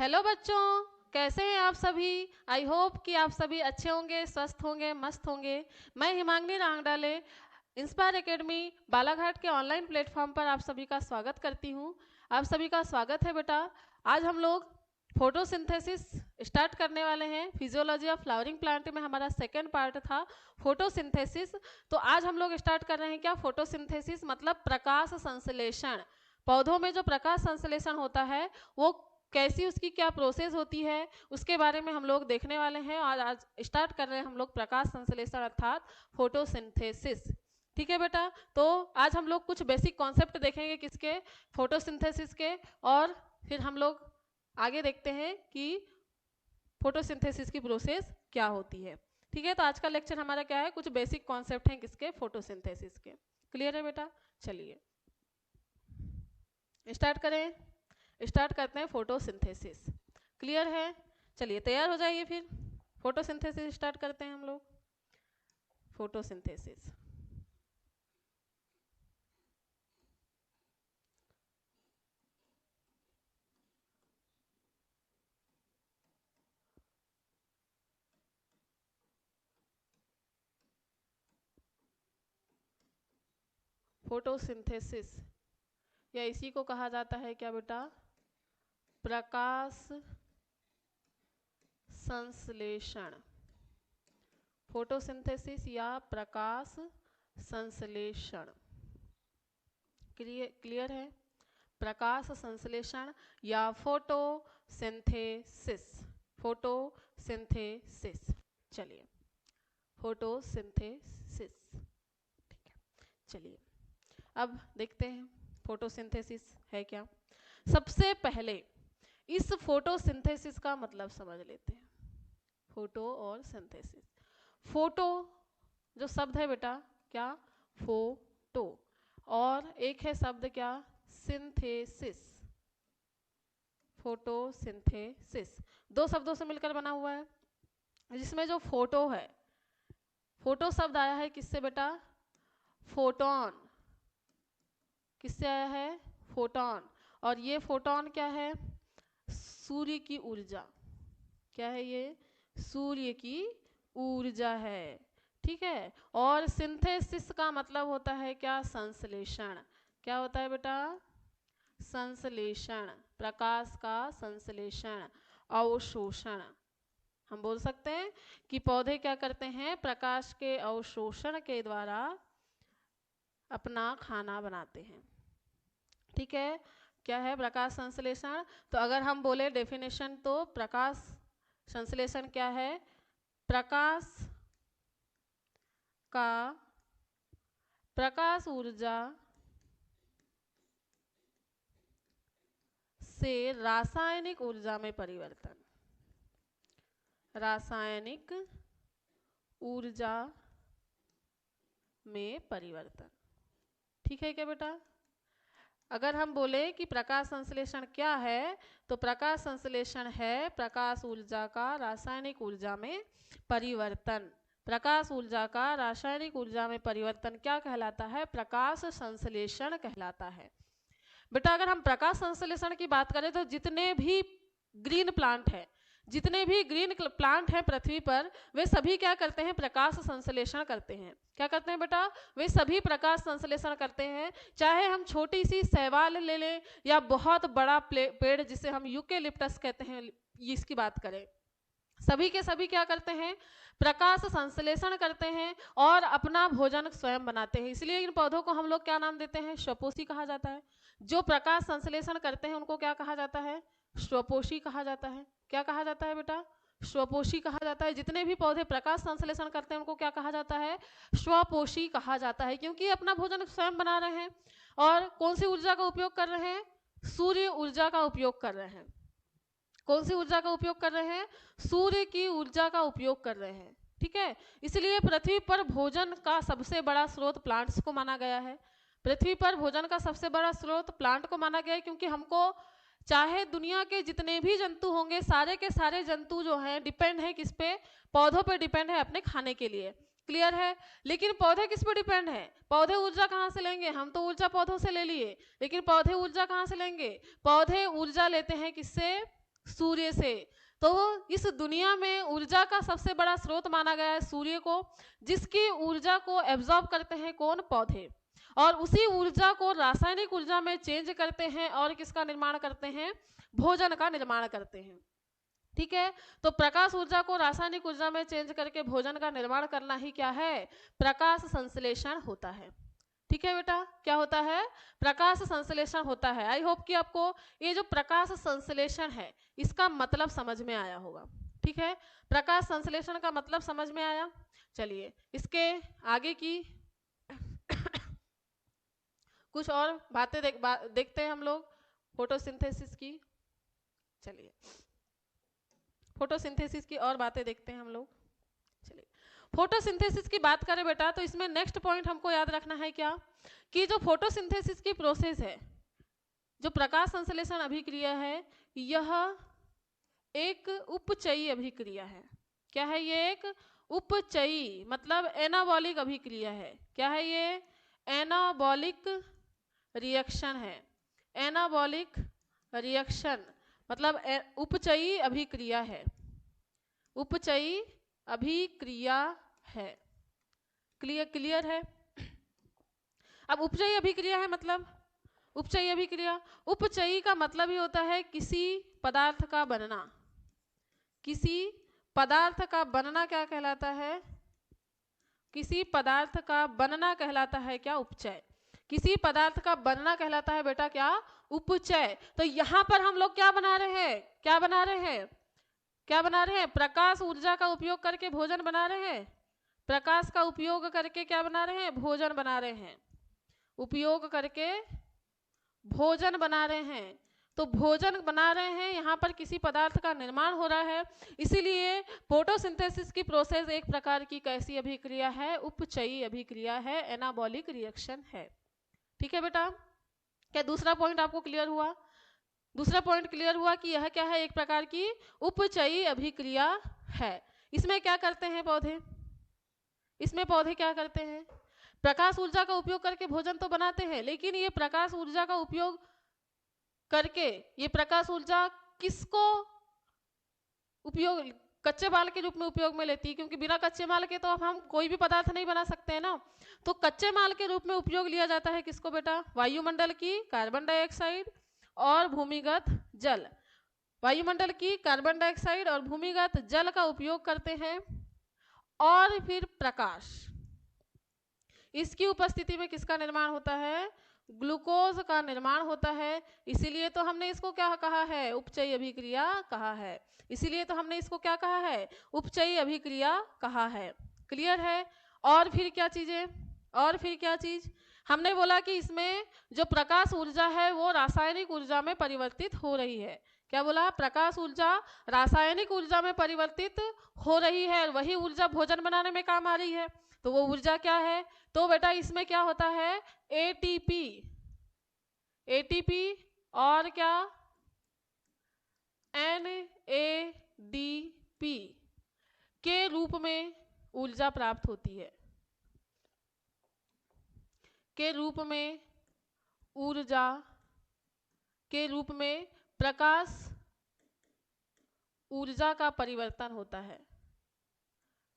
Hello बच्चों, कैसे हैं आप सभी। आई होप कि आप सभी अच्छे होंगे, स्वस्थ होंगे, मस्त होंगे। मैं हिमांगी रांगडाले इंस्पायर एकेडमी बालाघाट के ऑनलाइन प्लेटफॉर्म पर आप सभी का स्वागत करती हूं। आप सभी का स्वागत है बेटा। आज हम लोग फोटोसिंथेसिस स्टार्ट करने वाले हैं। फिजियोलॉजी ऑफ फ्लावरिंग प्लांट में हमारा सेकेंड पार्ट था फोटोसिंथेसिस। तो आज हम लोग स्टार्ट कर रहे हैं क्या, फोटोसिंथेसिस मतलब प्रकाश संश्लेषण। पौधों में जो प्रकाश संश्लेषण होता है वो कैसी, उसकी क्या प्रोसेस होती है, उसके बारे में हम लोग देखने वाले हैं। और आज स्टार्ट कर रहे हैं हम लोग प्रकाश संश्लेषण अर्थात फोटोसिंथेसिस। ठीक है बेटा, तो आज हम लोग कुछ बेसिक कॉन्सेप्ट देखेंगे किसके, फोटोसिंथेसिस के। और फिर हम लोग आगे देखते हैं कि फोटोसिंथेसिस की प्रोसेस क्या होती है। ठीक है, तो आज का लेक्चर हमारा क्या है, कुछ बेसिक कॉन्सेप्ट हैं किसके, फोटोसिंथेसिस के। क्लियर है बेटा, चलिए स्टार्ट करें। स्टार्ट करते हैं फोटोसिंथेसिस। क्लियर है, चलिए तैयार हो जाइए फिर। फोटोसिंथेसिस स्टार्ट करते हैं हम लोग। फोटोसिंथेसिस फोटोसिंथेसिस या इसी को कहा जाता है क्या बेटा, प्रकाश संश्लेषण। फोटोसिंथेसिस या प्रकाश संश्लेषण। क्लियर है, प्रकाश संश्लेषण या फोटोसिंथेसिस। फोटोसिंथेसिस, चलिए फोटोसिंथेसिस। ठीक है, चलिए अब देखते हैं फोटोसिंथेसिस है क्या। सबसे पहले इस फोटोसिंथेसिस का मतलब समझ लेते हैं। फोटो और सिंथेसिस। फोटो जो शब्द है बेटा, क्या, फोटो, और एक है शब्द क्या, सिंथेसिस। फोटोसिंथेसिस दो शब्दों से मिलकर बना हुआ है, जिसमें जो फोटो है, फोटो शब्द आया है किससे बेटा, फोटोन। किससे आया है, फोटोन। और ये फोटोन क्या है, सूर्य की ऊर्जा। क्या है ये, सूर्य की ऊर्जा है। ठीक है, और सिंथेसिस का मतलब होता है क्या, संश्लेषण। क्या होता है बेटा, संश्लेषण, प्रकाश का संश्लेषण, अवशोषण। हम बोल सकते हैं कि पौधे क्या करते हैं, प्रकाश के अवशोषण के द्वारा अपना खाना बनाते हैं। ठीक है, क्या है प्रकाश संश्लेषण। तो अगर हम बोले डेफिनेशन, तो प्रकाश संश्लेषण क्या है, प्रकाश का प्रकाश ऊर्जा से रासायनिक ऊर्जा में परिवर्तन। रासायनिक ऊर्जा में परिवर्तन। ठीक है क्या बेटा। अगर हम बोले कि प्रकाश संश्लेषण क्या है, तो प्रकाश संश्लेषण है प्रकाश ऊर्जा का रासायनिक ऊर्जा में परिवर्तन। प्रकाश ऊर्जा का रासायनिक ऊर्जा में परिवर्तन क्या कहलाता है, प्रकाश संश्लेषण कहलाता है। बेटा अगर हम प्रकाश संश्लेषण की बात करें तो जितने भी ग्रीन प्लांट है, जितने भी ग्रीन प्लांट हैं पृथ्वी पर, वे सभी क्या करते हैं, प्रकाश संश्लेषण करते हैं। क्या करते हैं बेटा, वे सभी प्रकाश संश्लेषण करते हैं। चाहे हम छोटी सी शैवाल ले लें या बहुत बड़ा पेड़ जिसे हम यूकेलिप्टस कहते हैं, इसकी बात करें, सभी के सभी क्या करते हैं, प्रकाश संश्लेषण करते हैं और अपना भोजन स्वयं बनाते हैं। इसलिए इन पौधों को हम लोग क्या नाम देते हैं, स्वपोषी कहा जाता है। जो प्रकाश संश्लेषण करते हैं उनको क्या कहा जाता है, स्वपोषी कहा जाता है। क्या कहा जाता है बेटा, स्वपोषी कहा जाता है। जितने भी पौधे प्रकाश संश्लेषण करते हैं उनको क्या कहा जाता है, स्वपोषी कहा जाता है, क्योंकि अपना भोजन स्वयं बना रहे हैं। और कौन सी ऊर्जा का उपयोग कर रहे हैं, सूर्य ऊर्जा का उपयोग कर रहे हैं। कौन सी ऊर्जा का उपयोग कर रहे हैं, सूर्य की ऊर्जा का उपयोग कर रहे हैं। ठीक है, इसलिए पृथ्वी पर भोजन का सबसे बड़ा स्रोत प्लांट्स को माना गया है। पृथ्वी पर भोजन का सबसे बड़ा स्रोत प्लांट को माना गया है, क्योंकि हमको चाहे दुनिया के जितने भी जंतु होंगे, सारे के सारे जंतु जो हैं डिपेंड है किस पे, पौधों पे डिपेंड है अपने खाने के लिए। क्लियर है, लेकिन पौधे किस पे डिपेंड है, पौधे ऊर्जा कहाँ से लेंगे, हम तो ऊर्जा पौधों से ले लिए, लेकिन पौधे ऊर्जा कहाँ से लेंगे, पौधे ऊर्जा लेते हैं किससे, सूर्य से। तो इस दुनिया में ऊर्जा का सबसे बड़ा स्रोत माना गया है सूर्य को, जिसकी ऊर्जा को एब्जॉर्ब करते हैं कौन? पौधे। और उसी ऊर्जा को रासायनिक ऊर्जा में चेंज करते हैं और किसका निर्माण करते हैं? भोजन का निर्माण करते हैं। ठीक है, तो प्रकाश ऊर्जा को रासायनिक ऊर्जा में चेंज करके भोजन का निर्माण करना ही क्या है? प्रकाश संश्लेषण होता है। ठीक है बेटा, क्या होता है? प्रकाश संश्लेषण होता है। आई होप कि आपको ये जो प्रकाश संश्लेषण है इसका मतलब समझ में आया होगा। ठीक है, प्रकाश संश्लेषण का मतलब समझ में आया। चलिए इसके आगे की कुछ और बातें देखते हैं हम लोग फोटोसिंथेसिस की। चलिए फोटोसिंथेसिस की और बातें देखते हैं हम लोग। चलिए फोटोसिंथेसिस की बात करें बेटा, तो इसमें नेक्स्ट पॉइंट हमको याद रखना है क्या? कि जो फोटोसिंथेसिस की प्रोसेस है, जो प्रकाश संश्लेषण अभिक्रिया है, यह एक उपचयी अभिक्रिया है। क्या है ये? एक उपचयी मतलब एनाबॉलिक अभिक्रिया है। क्या है ये? एनाबॉलिक रिएक्शन है। एनाबॉलिक रिएक्शन मतलब उपचयी अभिक्रिया है। उपचयी अभिक्रिया है। क्लियर है? अब उपचयी अभिक्रिया है मतलब उपचयी अभिक्रिया, उपचयी का मतलब ही होता है किसी पदार्थ का बनना। किसी पदार्थ का बनना क्या कहलाता है? किसी पदार्थ का बनना कहलाता है क्या? उपचय। किसी पदार्थ का बनना कहलाता है बेटा क्या? उपचय। तो यहां पर हम लोग क्या बना रहे हैं? क्या बना रहे हैं? क्या बना रहे हैं? प्रकाश ऊर्जा का उपयोग करके भोजन बना रहे हैं। प्रकाश का उपयोग करके क्या बना रहे हैं? भोजन बना रहे हैं। उपयोग करके भोजन बना रहे हैं। तो भोजन बना रहे हैं, यहाँ पर किसी पदार्थ का निर्माण हो रहा है, इसीलिए फोटोसिंथेसिस की प्रोसेस एक प्रकार की कैसी अभिक्रिया है? उपचयी अभिक्रिया है, एनाबॉलिक रिएक्शन है। ठीक है बेटा, क्या दूसरा पॉइंट आपको क्लियर हुआ? दूसरा पॉइंट क्लियर हुआ कि यह क्या है? एक प्रकार की उपचयी अभिक्रिया है। इसमें क्या करते हैं पौधे? इसमें पौधे क्या करते हैं? प्रकाश ऊर्जा का उपयोग करके भोजन तो बनाते हैं, लेकिन ये प्रकाश ऊर्जा का उपयोग करके ये प्रकाश ऊर्जा किसको उपयोग? कच्चे माल के रूप में उपयोग में लेती है, क्योंकि बिना कच्चे माल के तो अब हम कोई भी पदार्थ नहीं बना सकते हैं ना। तो कच्चे माल के रूप में उपयोग लिया जाता है किसको बेटा? वायुमंडल की कार्बन डाइऑक्साइड और भूमिगत जल। वायुमंडल की कार्बन डाइऑक्साइड और भूमिगत जल का उपयोग करते हैं और फिर प्रकाश, इसकी उपस्थिति में किसका निर्माण होता है? ग्लूकोज का निर्माण होता है। इसीलिए तो हमने इसको क्या कहा है? उपचयी अभिक्रिया कहा है। इसीलिए तो हमने इसको क्या कहा है? उपचयी अभिक्रिया कहा है। क्लियर है? और फिर क्या चीजें? और फिर क्या चीज? हमने बोला कि इसमें जो प्रकाश ऊर्जा है वो रासायनिक ऊर्जा में परिवर्तित हो रही है। क्या बोला? प्रकाश ऊर्जा रासायनिक ऊर्जा में परिवर्तित हो रही है, वही ऊर्जा भोजन बनाने में काम आ रही है। तो वो ऊर्जा क्या है? तो बेटा इसमें क्या होता है? एटीपी। एटीपी और क्या? NADP के रूप में ऊर्जा प्राप्त होती है। के रूप में ऊर्जा के रूप में प्रकाश ऊर्जा का परिवर्तन होता है।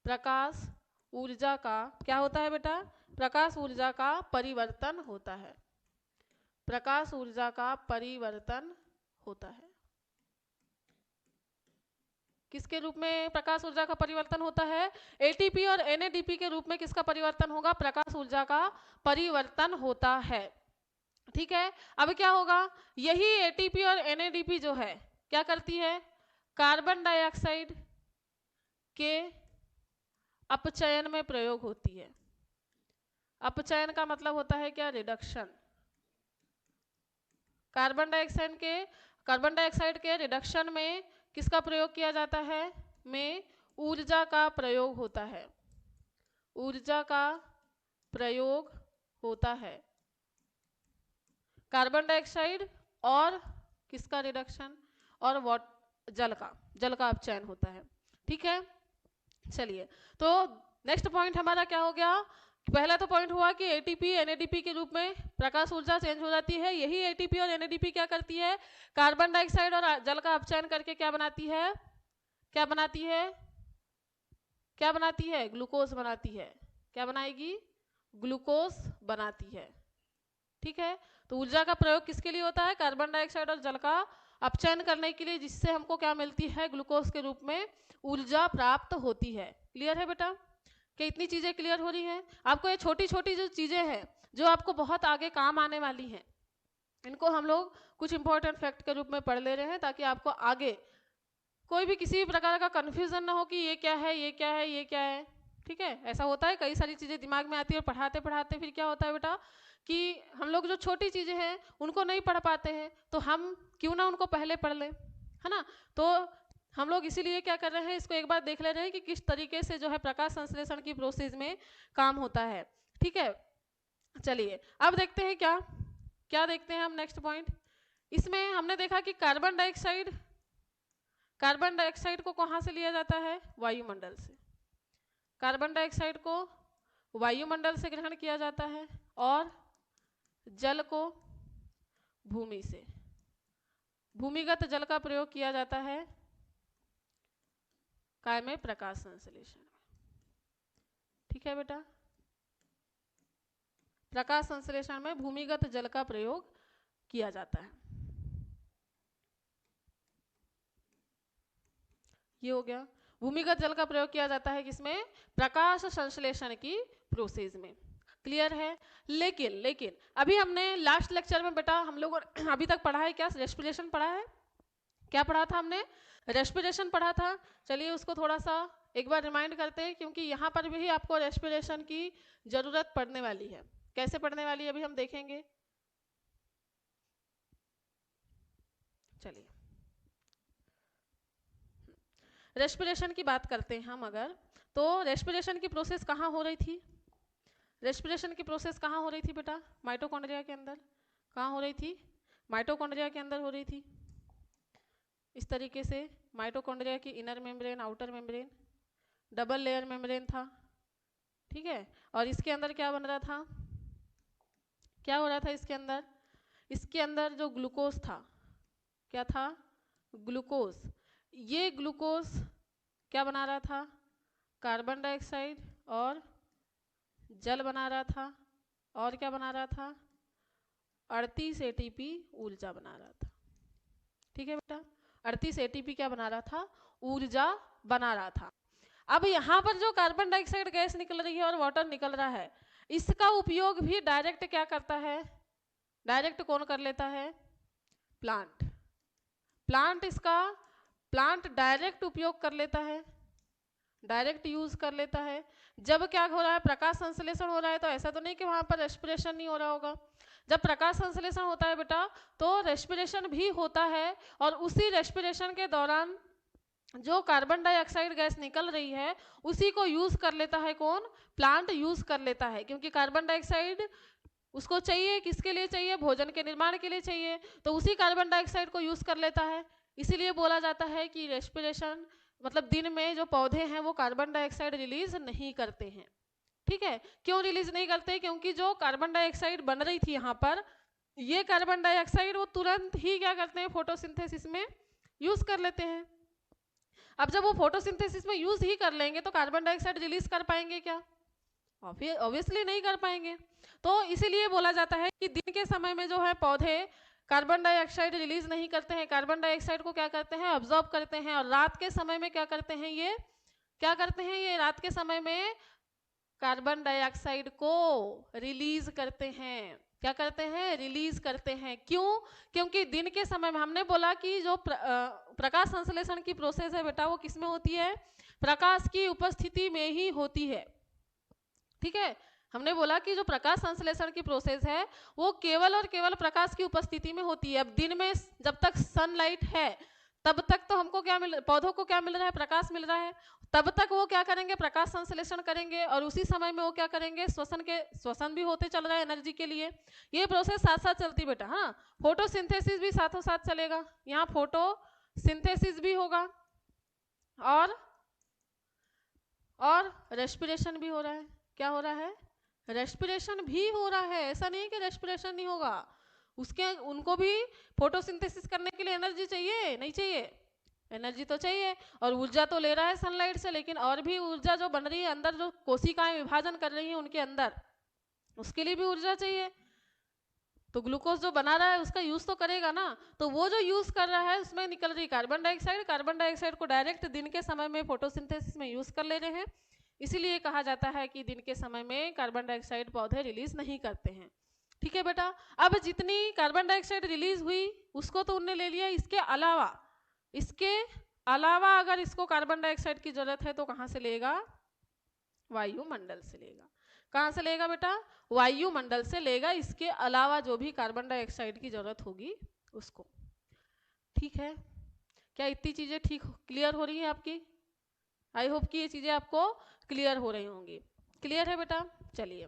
प्रकाश ऊर्जा का क्या होता है बेटा? प्रकाश ऊर्जा का परिवर्तन होता है। प्रकाश ऊर्जा का परिवर्तन होता है। किसके रूप में प्रकाश ऊर्जा का परिवर्तन होता है? एटीपी और NADP के रूप में किसका परिवर्तन होगा? प्रकाश ऊर्जा का परिवर्तन होता है। ठीक है, अब क्या होगा? यही एटीपी और NADP जो है क्या करती है? कार्बन डाइऑक्साइड के अपचयन में प्रयोग होती है। अपचयन का मतलब होता है क्या? रिडक्शन। कार्बन डाइऑक्साइड के रिडक्शन में किसका प्रयोग किया जाता है? में ऊर्जा का प्रयोग होता है। ऊर्जा का प्रयोग होता है। कार्बन डाइऑक्साइड और किसका रिडक्शन? और जल का अपचयन होता है। ठीक है, चलिए तो नेक्स्ट पॉइंट हमारा क्या हो गया? पहला तो पॉइंट हुआ कि एटीपी एनएडीपी के रूप में प्रकाश ऊर्जा चेंज हो जाती है। यही एटीपी और एनएडीपी क्या करती है, कार्बन डाइऑक्साइड और जल का अपचयन करके क्या बनाती है, क्या बनाती है, क्या बनाती है, ग्लूकोज बनाती है। क्या बनाएगी, ग्लूकोज बनाती है। ठीक है, तो ऊर्जा का प्रयोग किसके लिए होता है, कार्बन डाइऑक्साइड और जल का अपचयन करने के लिए, जिससे हमको क्या मिलती है, ग्लूकोज के रूप में ऊर्जा प्राप्त होती है। क्लियर है बेटा, कि इतनी चीजें क्लियर हो रही हैं आपको। ये छोटी छोटी जो चीजें हैं जो आपको बहुत आगे काम आने वाली हैं, इनको हम लोग कुछ इंपॉर्टेंट फैक्ट के रूप में पढ़ ले रहे हैं, ताकि आपको आगे कोई भी किसी भी प्रकार का कंफ्यूजन ना हो कि ये क्या है, ये क्या है, ये क्या है। ठीक है, ऐसा होता है, कई सारी चीजें दिमाग में आती है और पढ़ाते पढ़ाते फिर क्या होता है बेटा कि हम लोग जो छोटी चीजें हैं उनको नहीं पढ़ पाते हैं, तो हम क्यों ना उनको पहले पढ़ लें, है ना। तो हम लोग इसीलिए क्या कर रहे हैं, इसको एक बार देख ले रहे हैं कि किस तरीके से जो है प्रकाश संश्लेषण की प्रोसेस में काम होता है। ठीक है, चलिए अब देखते हैं क्या क्या देखते हैं हम नेक्स्ट पॉइंट। इसमें हमने देखा कि कार्बन डाइऑक्साइड को कहाँ से लिया जाता है, वायुमंडल से। कार्बन डाइऑक्साइड को वायुमंडल से ग्रहण किया जाता है और जल को भूमि से, भूमिगत जल का प्रयोग किया जाता है काय में, प्रकाश संश्लेषण में। ठीक है बेटा, प्रकाश संश्लेषण में भूमिगत जल का प्रयोग किया जाता है। ये हो गया, भूमिगत जल का प्रयोग किया जाता है किसमें, प्रकाश संश्लेषण की प्रोसेस में। क्लियर है। लेकिन अभी हमने लास्ट लेक्चर में बेटा हम लोग अभी तक पढ़ा है क्या, रेस्पिरेशन पढ़ा है। क्या पढ़ा था हमने, रेस्पिरेशन पढ़ा था। चलिए उसको थोड़ा सा एक बार रिमाइंड करते हैं, क्योंकि यहाँ पर भी आपको रेस्पिरेशन की जरूरत पड़ने वाली है। कैसे पड़ने वाली है अभी हम देखेंगे। चलिए रेस्पिरेशन की बात करते हैं हम अगर, तो रेस्पिरेशन की प्रोसेस कहाँ हो रही थी, रेस्पिरेशन की प्रोसेस कहाँ हो रही थी बेटा, माइटोकॉन्ड्रिया के अंदर। कहाँ हो रही थी, माइटोकॉन्ड्रिया के अंदर हो रही थी। इस तरीके से माइटोकॉन्ड्रिया की inner membrane, outer membrane, double layer membrane था। ठीक है, और इसके अंदर क्या बन रहा था, क्या हो रहा था इसके अंदर, इसके अंदर जो ग्लूकोज था, क्या था, ग्लूकोज। ये ग्लूकोज क्या बना रहा था, कार्बन डाइऑक्साइड और जल बना रहा था, और क्या बना रहा था, 38 एटीपी ऊर्जा बना रहा था। ठीक है बेटा, 38 एटीपी क्या बना रहा था, ऊर्जा बना रहा था। अब यहाँ पर जो कार्बन डाइऑक्साइड गैस निकल रही है और वाटर निकल रहा है, इसका उपयोग भी डायरेक्ट क्या करता है, डायरेक्ट कौन कर लेता है, प्लांट। प्लांट डायरेक्ट उपयोग कर लेता है, डायरेक्ट यूज कर लेता है। जब क्या हो रहा है, प्रकाश संश्लेषण हो रहा है, तो ऐसा तो नहीं कि वहां पर रेस्पिरेशन नहीं हो रहा होगा। जब प्रकाश संश्लेषण होता है बेटा, तो रेस्पिरेशन भी होता है, और उसी रेस्पिरेशन के दौरान जो कार्बन डाइऑक्साइड गैस निकल रही है उसी को यूज कर लेता है कौन, प्लांट यूज कर लेता है। क्योंकि कार्बन डाइऑक्साइड उसको चाहिए, किसके लिए चाहिए, भोजन के निर्माण के लिए चाहिए, तो उसी कार्बन डाइऑक्साइड को यूज कर लेता है। इसीलिए बोला जाता है कि रेस्पिरेशन मतलब दिन में जो पौधे हैं वो कार्बन डाइऑक्साइड रिलीज नहीं करते हैं। ठीक है, क्यों रिलीज नहीं करते, क्योंकि जो कार्बन डाइऑक्साइड बन रही थी यहाँ पर, ये कार्बन डाइऑक्साइड वो तुरंत ही क्या करते हैं, फोटोसिंथेसिस में यूज कर लेते हैं। अब जब वो फोटोसिंथेसिस में यूज ही कर लेंगे तो कार्बन डाइऑक्साइड रिलीज कर पाएंगे क्या, ऑब्वियसली नहीं कर पाएंगे। तो इसीलिए बोला जाता है कि दिन के समय में जो है पौधे कार्बन डाइऑक्साइड रिलीज नहीं करते हैं, कार्बन डाइऑक्साइड को क्या करते हैं, ऑब्जॉर्ब करते हैं, और रात के समय में क्या करते हैं, ये क्या करते हैं, ये रात के समय में कार्बन डाइऑक्साइड को रिलीज करते हैं। क्या करते हैं, रिलीज करते हैं। क्यों, क्योंकि दिन के समय में हमने बोला कि जो प्रकाश संश्लेषण की प्रोसेस है बेटा वो किसमें होती है, प्रकाश की उपस्थिति में ही होती है। ठीक है, हमने बोला कि जो प्रकाश संश्लेषण की प्रोसेस है वो केवल और केवल प्रकाश की उपस्थिति में होती है। अब दिन में जब तक सनलाइट है तब तक तो हमको क्या मिल, पौधों को क्या मिल रहा है, प्रकाश मिल रहा है, तब तक वो क्या करेंगे, प्रकाश संश्लेषण करेंगे, और उसी समय में वो क्या करेंगे, श्वसन भी होते चल रहा है एनर्जी के लिए। ये प्रोसेस साथ साथ चलती बेटा। हाँ, फोटोसिंथेसिस भी साथों साथ चलेगा, यहाँ फोटोसिंथेसिस भी होगा और रेस्पिरेशन भी हो रहा है। क्या हो रहा है, रेस्पिरेशन भी हो रहा है, ऐसा नहीं है कि रेस्पिरेशन नहीं होगा, उसके उनको भी फोटोसिंथेसिस करने के लिए एनर्जी चाहिए, नहीं चाहिए? एनर्जी तो चाहिए, और ऊर्जा तो ले रहा है सनलाइट से, लेकिन और भी ऊर्जा जो बन रही है अंदर, जो कोशिकाएं विभाजन कर रही हैं उनके अंदर, उसके लिए भी ऊर्जा चाहिए। तो ग्लूकोज जो बना रहा है उसका यूज तो करेगा ना, तो वो जो यूज कर रहा है उसमें निकल रही कार्बन डाइऑक्साइड, कार्बन डाइऑक्साइड को डायरेक्ट दिन के समय में फोटोसिंथेसिस में यूज कर ले रहे हैं। इसीलिए कहा जाता है कि दिन के समय में कार्बन डाइऑक्साइड पौधे रिलीज नहीं करते हैं। ठीक है बेटा, अब जितनी कार्बन डाइऑक्साइड रिलीज हुई उसको तो उनने ले लिया, इसके अलावा अगर इसको कार्बन डाइऑक्साइड की जरूरत है तो कहाँ से लेगा? वायुमंडल से लेगा। कहाँ से लेगा बेटा? वायुमंडल से लेगा, इसके अलावा जो भी कार्बन डाइऑक्साइड की जरूरत होगी उसको। ठीक है, क्या इतनी चीजें ठीक क्लियर हो रही है आपकी? आई होप कि ये चीजें आपको क्लियर हो रही होंगी। क्लियर है बेटा? चलिए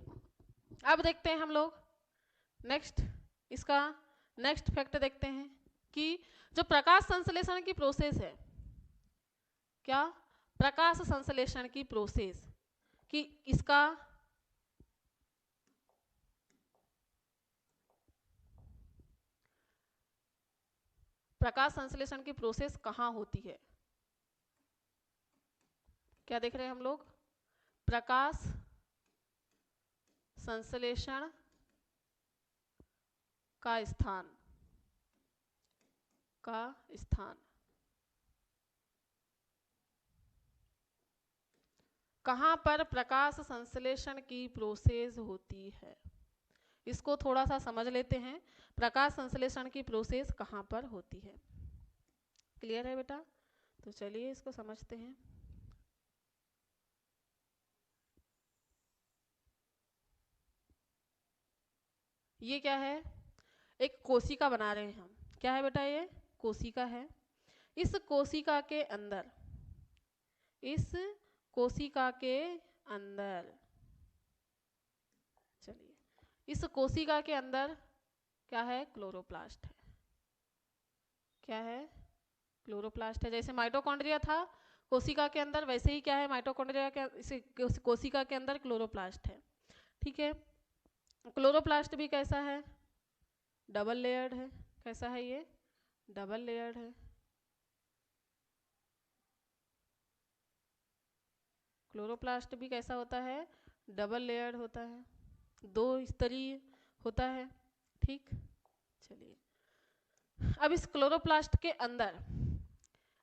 अब देखते हैं हम लोग नेक्स्ट, इसका नेक्स्ट फैक्ट देखते हैं कि जो प्रकाश संश्लेषण की प्रोसेस है, क्या प्रकाश संश्लेषण की प्रोसेस, कि इसका प्रकाश संश्लेषण की प्रोसेस कहाँ होती है? क्या देख रहे हैं हम लोग? प्रकाश संश्लेषण का स्थान, कहाँ पर प्रकाश संश्लेषण की प्रोसेस होती है? इसको थोड़ा सा समझ लेते हैं, प्रकाश संश्लेषण की प्रोसेस कहाँ पर होती है। क्लियर है बेटा? तो चलिए इसको समझते हैं। ये क्या है? एक कोशिका बना रहे हैं हम। क्या है बेटा? ये कोशिका है। इस कोशिका के अंदर, चलिए इस कोशिका के अंदर क्या है? क्लोरोप्लास्ट है। क्या है? क्लोरोप्लास्ट है। जैसे माइटोकॉन्ड्रिया था कोशिका के अंदर, वैसे ही क्या है? माइटोकॉन्ड्रिया के कोशिका के अंदर क्लोरोप्लास्ट है। ठीक है, क्लोरोप्लास्ट भी कैसा है? डबल लेयर्ड है। कैसा है ये? डबल लेयर्ड है। क्लोरोप्लास्ट भी कैसा होता है? डबल लेयर्ड होता है, दो स्तरीय होता है। ठीक, चलिए अब इस क्लोरोप्लास्ट के अंदर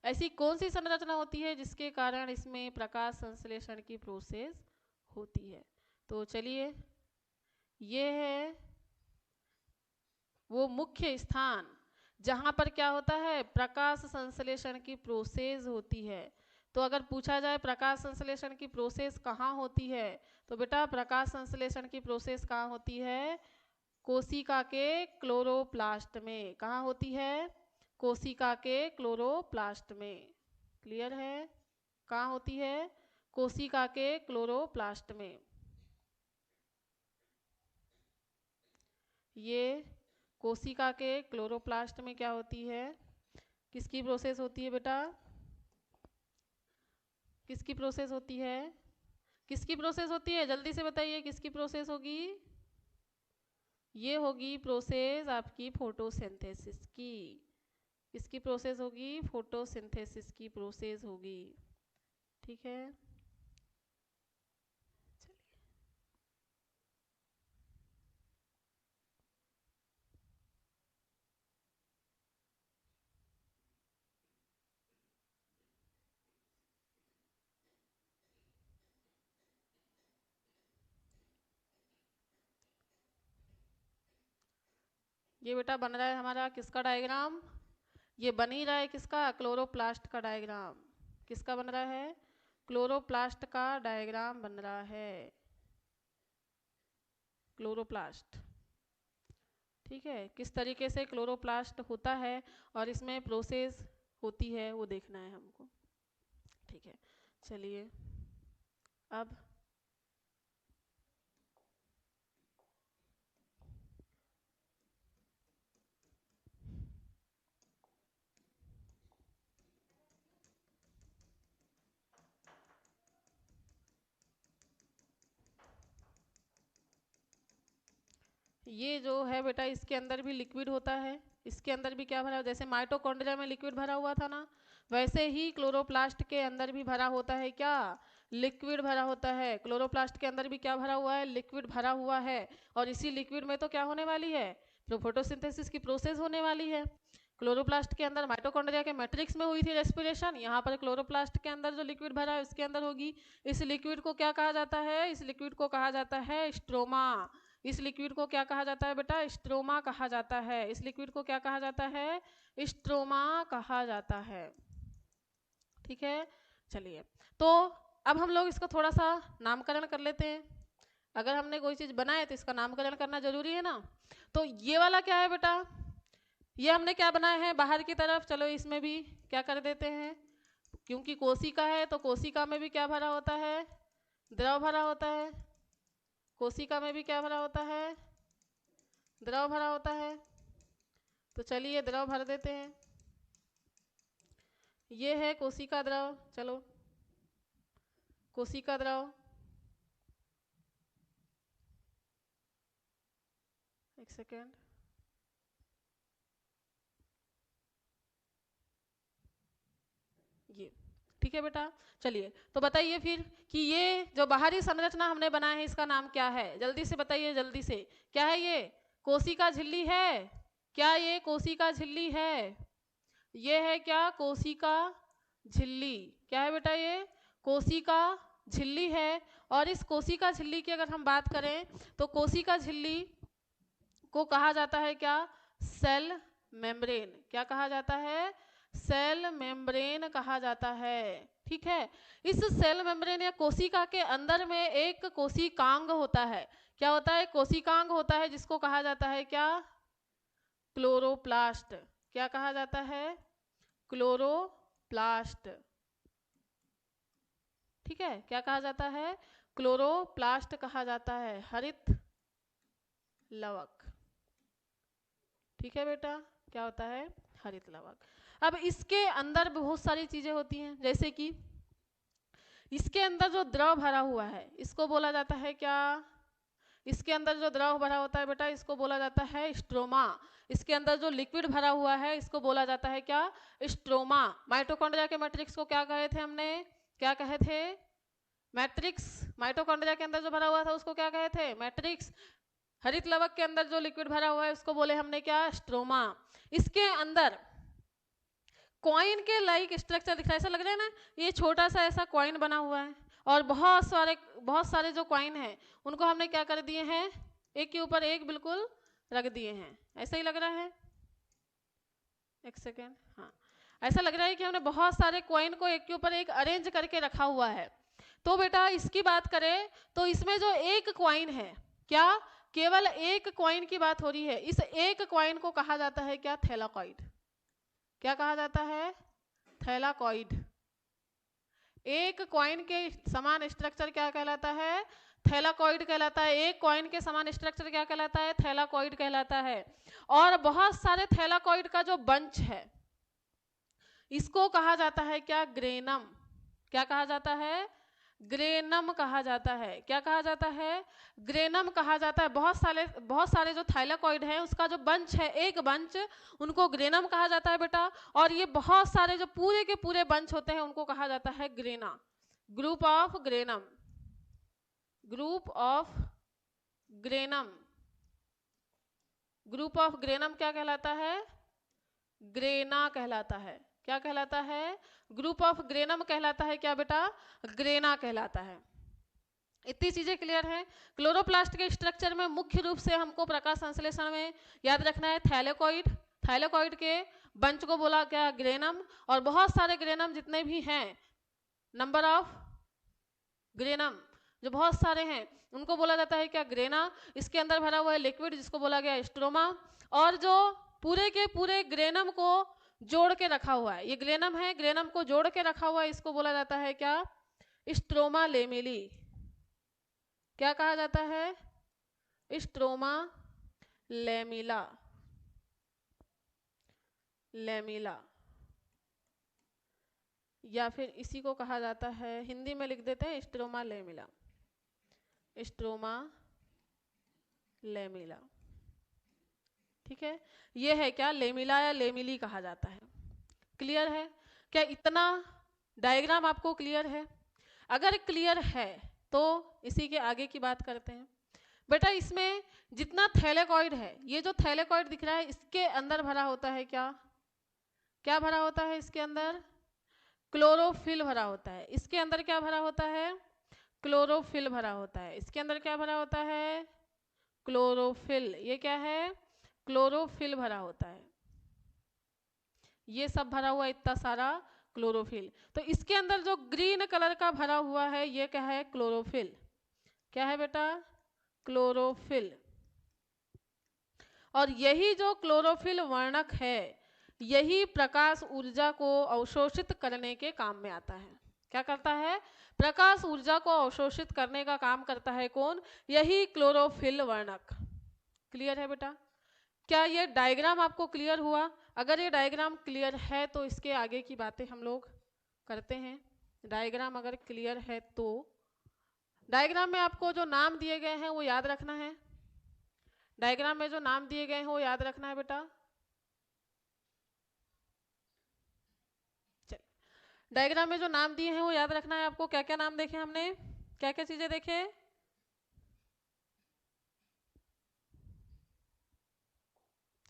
ऐसी कौन सी संरचना होती है जिसके कारण इसमें प्रकाश संश्लेषण की प्रोसेस होती है? तो चलिए ये है वो मुख्य स्थान जहां पर क्या होता है? प्रकाश संश्लेषण की प्रोसेस होती है। तो अगर पूछा जाए प्रकाश संश्लेषण की प्रोसेस कहाँ होती है, तो बेटा प्रकाश संश्लेषण की प्रोसेस कहाँ होती है? कोशिका के क्लोरोप्लास्ट में। कहाँ होती है? कोशिका के क्लोरोप्लास्ट में। क्लियर है? कहाँ होती है? कोशिका के क्लोरोप्लास्ट में। ये कोशिका के क्लोरोप्लास्ट में क्या होती है? किसकी प्रोसेस होती है बेटा? किसकी प्रोसेस होती है? किसकी प्रोसेस होती है? जल्दी से बताइए, किसकी प्रोसेस होगी? ये होगी प्रोसेस आपकी फोटोसिंथेसिस की। किसकी प्रोसेस होगी? फोटोसिंथेसिस की प्रोसेस होगी। ठीक है, ये बेटा बन रहा है हमारा किसका डायग्राम? ये बन ही रहा है किसका? क्लोरोप्लास्ट का डायग्राम। किसका बन रहा है? क्लोरोप्लास्ट का डायग्राम बन रहा है, क्लोरोप्लास्ट। ठीक है, किस तरीके से क्लोरोप्लास्ट होता है और इसमें प्रोसेस होती है वो देखना है हमको। ठीक है, चलिए अब ये जो है बेटा इसके अंदर भी लिक्विड होता है, इसके अंदर भी क्या भरा, जैसे माइटोकॉन्ड्रिया में लिक्विड भरा हुआ था ना, वैसे ही क्लोरोप्लास्ट के अंदर भी भरा होता है क्या, लिक्विड भरा होता है। क्लोरोप्लास्ट के अंदर भी क्या भरा हुआ है, लिक्विड भरा हुआ है। और इसी लिक्विड में तो क्या होने वाली है, तो फोटोसिंथेसिस की प्रोसेस होने वाली है। क्लोरोप्लास्ट के अंदर माइटोकॉन्ड्रिया के मैट्रिक्स में हुई थी रेस्पिरेशन, यहाँ पर क्लोरोप्लास्ट के अंदर जो लिक्विड भरा है उसके अंदर होगी। इस लिक्विड को क्या कहा जाता है, इस लिक्विड को कहा जाता है स्ट्रोमा। इस लिक्विड को क्या कहा जाता है बेटा, स्ट्रोमा कहा जाता है। इस लिक्विड को क्या कहा जाता है, स्ट्रोमा कहा जाता है। ठीक है, चलिए तो अब हम लोग इसका थोड़ा सा नामकरण कर लेते हैं। अगर हमने कोई चीज़ बनाए तो इसका नामकरण करना जरूरी है ना। तो ये वाला क्या है बेटा, ये हमने क्या बनाया है बाहर की तरफ, चलो इसमें भी क्या कर देते हैं, क्योंकि कोशिका है तो कोशिका में भी क्या भरा होता है, द्रव भरा होता है। कोशिका में भी क्या भरा होता है, द्रव भरा होता है। तो चलिए द्रव भर देते हैं, ये है कोशिका द्रव। चलो कोशिका द्रव, एक सेकेंड, ये ठीक है बेटा। चलिए तो बताइए फिर कि ये जो बाहरी संरचना हमने बनाया है इसका नाम क्या है, जल्दी से बताइए, जल्दी से। क्या है ये, कोशिका झिल्ली है। क्या ये कोशिका झिल्ली है, ये है क्या, कोशिका झिल्ली। क्या है बेटा, ये कोशिका झिल्ली है। और इस कोशिका झिल्ली की अगर हम बात करें तो कोशिका झिल्ली को कहा जाता है क्या, सेल मेम्ब्रेन। क्या कहा जाता है, सेल मेम्ब्रेन कहा जाता है। ठीक है, इस सेल मेम्ब्रेन या कोशिका के अंदर में एक कोशिकांग होता है। क्या होता है, कोशिकांग होता है, जिसको कहा जाता है क्या, क्लोरोप्लास्ट। क्या कहा जाता है, क्लोरोप्लास्ट। ठीक है, क्या कहा जाता है, क्लोरोप्लास्ट कहा जाता है, हरित लवक। ठीक है बेटा, क्या होता है, हरित लवक। अब इसके अंदर बहुत सारी चीजें होती हैं, जैसे कि इसके अंदर जो द्रव भरा हुआ है इसको बोला जाता है क्या, इसके अंदर जो द्रव भरा होता है बेटा इसको बोला जाता है स्ट्रोमा। इसके अंदर जो लिक्विड भरा हुआ है इसको बोला जाता है क्या, स्ट्रोमा। माइटोकॉन्ड्रिया के मैट्रिक्स को क्या कहे थे हमने, क्या कहे थे, मैट्रिक्स। माइटोकॉन्ड्रिया के अंदर जो भरा हुआ था उसको क्या कहे थे, मैट्रिक्स। हरित लवक के अंदर जो लिक्विड भरा हुआ है उसको बोले हमने क्या, स्ट्रोमा। इसके अंदर कॉइन के लाइक स्ट्रक्चर दिख रहा है, ऐसा लग रहा है ना, ये छोटा सा ऐसा कॉइन बना हुआ है और बहुत सारे जो कॉइन हैं उनको हमने क्या कर दिए हैं, एक के ऊपर एक बिल्कुल रख दिए हैं। ऐसा ही लग रहा है, एक सेकेंड, हाँ ऐसा लग रहा है कि हमने बहुत सारे कॉइन को एक के ऊपर एक अरेंज करके रखा हुआ है। तो बेटा इसकी बात करें तो इसमें जो एक कॉइन है, क्या केवल एक कॉइन की बात हो रही है, इस एक कॉइन को कहा जाता है क्या, थैलाकॉइड। क्या कहा जाता है, थैलाकॉइड। एक कॉइन के समान स्ट्रक्चर क्या कहलाता है, थैलाकॉइड कहलाता है। एक कॉइन के समान स्ट्रक्चर क्या कहलाता है, थैलाकॉइड कहलाता है। और बहुत सारे थैलाकॉइड का जो बंच है इसको कहा जाता है क्या, ग्रेनम। क्या कहा जाता है, ग्रेनम कहा जाता है। क्या कहा जाता है, ग्रेनम कहा जाता है। बहुत सारे जो थाइलाकॉइड हैं उसका जो बंच है, एक बंच, उनको ग्रेनम कहा जाता है बेटा। और ये बहुत सारे जो पूरे के पूरे बंच होते हैं उनको कहा जाता है grana, group of granum, group of granum. Group of granum क्या कहलाता है, ग्रेना कहलाता है। क्या कहलाता है, ग्रुप ऑफ ग्रेनम कहलाता है क्या बेटा, ग्रेना कहलाता है। इतनी चीजें क्लियर है। क्लोरोप्लास्ट के स्ट्रक्चर में मुख्य रूप से हमको प्रकाश संश्लेषण में याद रखना है थैलेकॉइड। थैलेकॉइड के बंच को बोला क्या, ग्रेनम। और बहुत सारे ग्रेनम जितने भी हैं, नंबर ऑफ ग्रेनम जो बहुत सारे हैं उनको बोला जाता है क्या, ग्रेना। इसके अंदर भरा हुआ है लिक्विड जिसको बोला गया स्ट्रोमा। और जो पूरे के पूरे ग्रेनम को जोड़ के रखा हुआ है, ये ग्रेनम है, ग्रेनम को जोड़ के रखा हुआ है, इसको बोला जाता है क्या, स्ट्रोमा लेमिली। क्या कहा जाता है, स्ट्रोमा लेमिला, लेमिला। या फिर इसी को कहा जाता है, हिंदी में लिख देते हैं स्ट्रोमा लेमिला, स्ट्रोमा लेमिला। ठीक है, ये है क्या, लेमिला या लेमिली कहा जाता है। क्लियर है क्या? इतना डायग्राम आपको क्लियर है? अगर क्लियर है तो इसी के आगे की बात करते हैं। बेटा इसमें जितना थैलेकॉइड है, ये जो थैलेकॉइड दिख रहा है इसके अंदर भरा होता है क्या? क्या भरा होता है इसके अंदर? क्लोरोफिल भरा होता है। इसके अंदर क्या भरा होता है? क्लोरोफिल भरा होता है। इसके अंदर क्या भरा होता है? क्लोरोफिल। ये क्या है? क्लोरोफिल भरा होता है। ये सब भरा हुआ इतना सारा क्लोरोफिल। तो इसके अंदर जो ग्रीन कलर का भरा हुआ है ये क्या है? क्लोरोफिल। क्या है बेटा? क्लोरोफिल। और यही जो क्लोरोफिल वर्णक है यही प्रकाश ऊर्जा को अवशोषित करने के काम में आता है। क्या करता है? प्रकाश ऊर्जा को अवशोषित करने का काम करता है कौन? यही क्लोरोफिल वर्णक। क्लियर है बेटा? क्या ये डायग्राम आपको क्लियर हुआ? अगर ये डायग्राम क्लियर है तो इसके आगे की बातें हम लोग करते हैं। डायग्राम अगर क्लियर है तो डायग्राम में आपको जो नाम दिए गए हैं वो याद रखना है। डायग्राम में जो नाम दिए गए हैं वो याद रखना है बेटा। चल, डायग्राम में जो नाम दिए हैं वो याद रखना है आपको। क्या क्या नाम देखे हमने? क्या क्या चीजें देखे?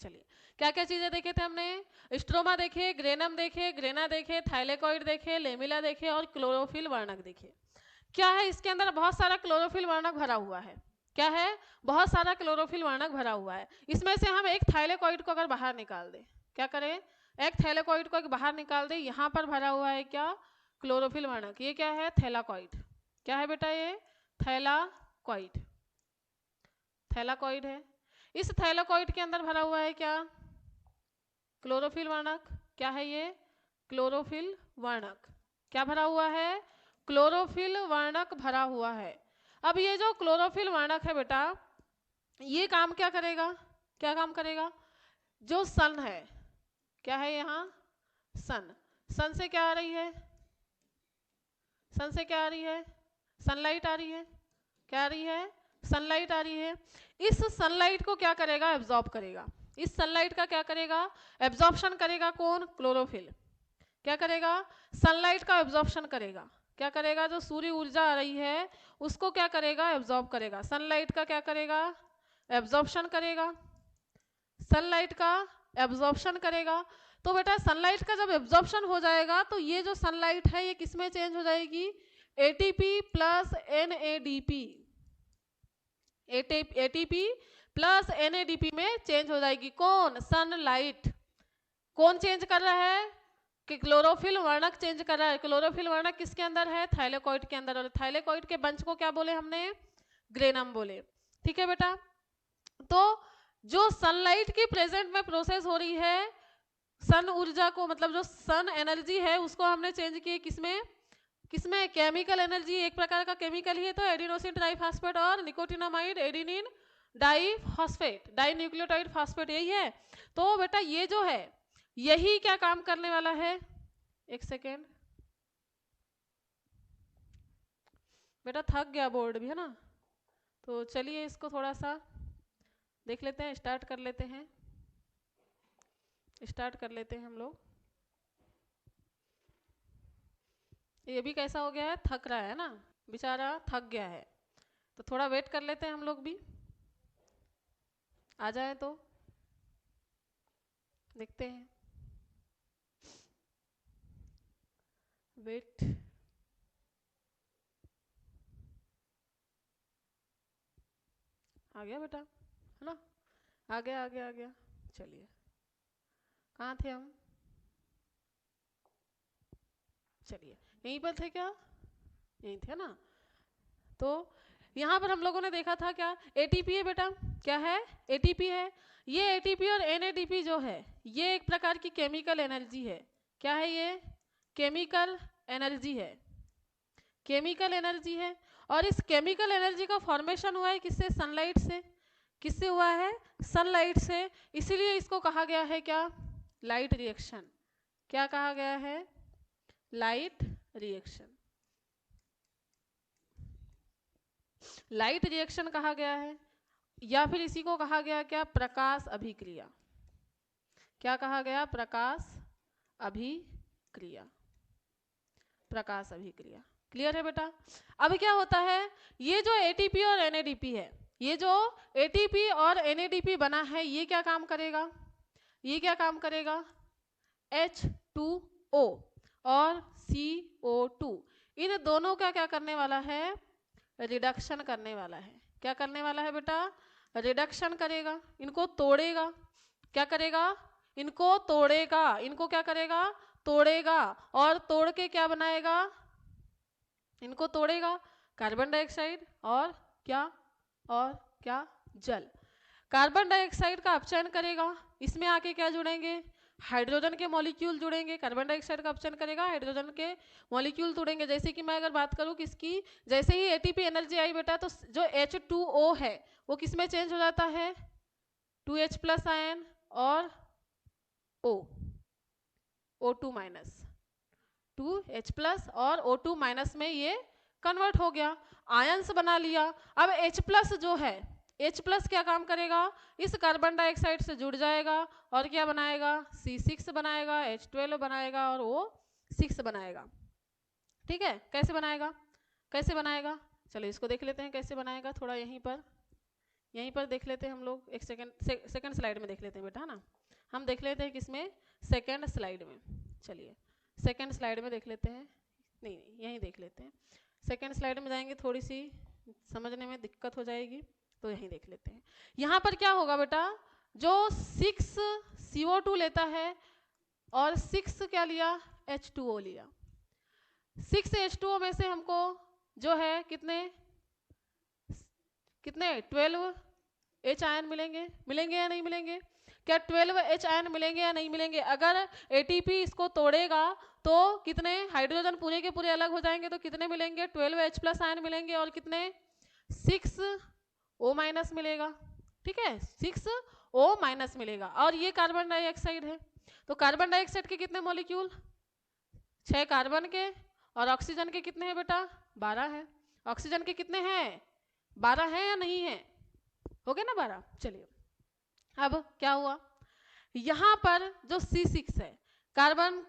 चलिए, क्या क्या चीजें देखे थे हमने? स्ट्रोमा देखे, ग्रेनम देखे, ग्रेना देखे, थाइलेकॉइड देखे, लेमिला देखे और क्लोरोफिल वर्णक देखे। क्या है इसके अंदर? बहुत सारा क्लोरोफिल वर्णक भरा हुआ है। क्या है? बहुत सारा क्लोरोफिल वर्णक भरा हुआ है। इसमें से हम एक थाइलेकॉइड को अगर बाहर निकाल दें, क्या करें? एक थैलेकॉइड को बाहर निकाल दें, यहाँ पर भरा हुआ है क्या? क्लोरोफिल वर्णक। ये क्या है? थैलाकॉइड। क्या है बेटा? ये थैलाकॉइड। थैलाकॉइड है। इस थैलाकॉइड के अंदर भरा हुआ है क्या? क्लोरोफिल वर्णक। क्या है ये? क्लोरोफिल वर्णक। क्या भरा हुआ है? क्लोरोफिल वर्णक भरा हुआ है। अब ये जो क्लोरोफिल वर्णक है बेटा ये काम क्या करेगा? क्या काम करेगा? जो सन है, क्या है यहाँ? सन। सन से क्या आ रही है? सन से क्या आ रही है? सनलाइट आ रही है। क्या आ रही है? सनलाइट आ रही है। इस सनलाइट को क्या करेगा? एब्जॉर्ब करेगा। इस सनलाइट का क्या करेगा? एब्जॉर्प्शन करेगा कौन? क्लोरोफिल। क्या करेगा? सनलाइट का एब्जॉर्प्शन करेगा। क्या करेगा? जो सूर्य ऊर्जा आ रही है उसको क्या करेगा? एब्जॉर्ब करेगा। सनलाइट का क्या करेगा? एब्जॉर्प्शन करेगा। सनलाइट का एब्जॉर्प्शन करेगा। तो बेटा सनलाइट का जब एब्जॉर्प्शन हो जाएगा तो ये जो सनलाइट है ये किस में चेंज हो जाएगी? ATP plus NADP. ATP plus NADP में चेंज हो जाएगी। कौन? सनलाइट। कौन चेंज कर रहा है? कि क्लोरोफिल वर्णक चेंज कर रहा है। क्लोरोफिल वर्णक किसके अंदर है? थाइलेकॉइड के अंदर। और थाइलेकॉइड के बंच को क्या बोले हमने? ग्रेनम बोले। ठीक है बेटा? तो जो सनलाइट की प्रेजेंट में प्रोसेस हो रही है, सन ऊर्जा को मतलब जो सन एनर्जी है उसको हमने चेंज किए किसमें? किसमें? Chemical energy. एक प्रकार का केमिकल ही है। तो एडिनोसिन ट्राइफॉस्फेट और nicotinamide adenine diphosphate, dinucleotide phosphate, यही है। तो बेटा ये जो है यही क्या काम करने वाला है? एक सेकेंड बेटा, थक गया बोर्ड भी है ना, तो चलिए इसको थोड़ा सा देख लेते हैं। स्टार्ट कर लेते हैं हम लोग। ये भी कैसा हो गया है? थक रहा है ना बेचारा, थक गया है। तो थोड़ा वेट कर लेते हैं हम लोग भी। आ जाए तो देखते हैं। वेट। आ गया बेटा, है ना? आ गया। चलिए, कहाँ थे हम? चलिए, यहीं पर थे क्या? यहीं थे ना? तो यहाँ पर हम लोगों ने देखा था क्या? एटीपी है बेटा। क्या है? एटीपी है। ये एटीपी और एनएडीपी जो है ये एक प्रकार की केमिकल एनर्जी है। क्या है ये? केमिकल एनर्जी है। केमिकल एनर्जी है। और इस केमिकल एनर्जी का फॉर्मेशन हुआ है किससे? सनलाइट से। किससे हुआ है? सनलाइट से। इसीलिए इसको कहा गया है क्या? Light reaction. क्या कहा गया है? Light reaction. लाइट रिएक्शन कहा गया है। या फिर इसी को कहा गया क्या, प्रकाश अभिक्रिया। क्या कहा गया, प्रकाश अभिक्रिया, प्रकाश अभिक्रिया। क्लियर है बेटा। अब क्या होता है, ये जो एटीपी और एनएडीपी है, ये जो एटीपी और एनएडीपी बना है, ये क्या काम करेगा, ये क्या काम करेगा, H2O और CO2, इन दोनों का क्या करने वाला है, रिडक्शन करने वाला है। क्या करने वाला है बेटा, रिडक्शन करेगा, इनको तोड़ेगा। क्या करेगा, इनको तोड़ेगा, इनको क्या करेगा, तोड़ेगा, और तोड़ के क्या बनाएगा, इनको तोड़ेगा, कार्बन डाइऑक्साइड और क्या, जल। कार्बन डाइऑक्साइड का अपचयन करेगा, इसमें आके क्या जुड़ेंगे, हाइड्रोजन के मॉलिक्यूल जुड़ेंगे। कार्बन डाइऑक्साइड का अपचयन करेगा, हाइड्रोजन के मॉलिक्यूल जुड़ेंगे। जैसे कि मैं अगर बात करूं किसकी, जैसे ही एटीपी एनर्जी आई बेटा, तो जो H2O है वो किस में चेंज हो जाता है, 2H+ आयन और O2 माइनस, 2H+ और O2 माइनस में ये कन्वर्ट हो गया, आयंस बना लिया। अब H+ जो है, H+ क्या काम करेगा, इस कार्बन डाइऑक्साइड से जुड़ जाएगा और क्या बनाएगा, C6 बनाएगा, H12 बनाएगा और O6 बनाएगा। ठीक है, कैसे बनाएगा, कैसे बनाएगा, चलो इसको देख लेते हैं कैसे बनाएगा। थोड़ा यहीं पर देख लेते हैं हम लोग, एक सेकंड स्लाइड में देख लेते हैं बेटा, है ना। हम देख लेते हैं किसमें, सेकंड स्लाइड में। चलिए सेकंड स्लाइड में देख लेते हैं, नहीं यहीं देख लेते हैं। सेकंड स्लाइड में जाएंगे, थोड़ी सी समझने में दिक्कत हो जाएगी, तो यहीं देख लेते हैं। यहाँ पर क्या होगा बेटा, जो 6 CO2 लेता है और 6 क्या लिया, H2O लिया। 6 H2O में से हमको जो है कितने 12 H आयन मिलेंगे या नहीं मिलेंगे, क्या 12 H आयन मिलेंगे या नहीं मिलेंगे। अगर एटीपी इसको तोड़ेगा तो कितने हाइड्रोजन पूरे के पूरे अलग हो जाएंगे, तो कितने मिलेंगे, 12H+ आयन मिलेंगे और कितने 6O- मिलेगा। ठीक है, 6O- मिलेगा। और ये कार्बन डाइऑक्साइड है, तो कार्बन डाइऑक्साइड के कितने मॉलिक्यूल, 6 कार्बन के, और ऑक्सीजन के कितने हैं बेटा, 12 है। ऑक्सीजन के कितने हैं, 12 है या नहीं है, हो गए ना 12। चलिए अब क्या हुआ, यहाँ पर जो C6 है, कार्बन,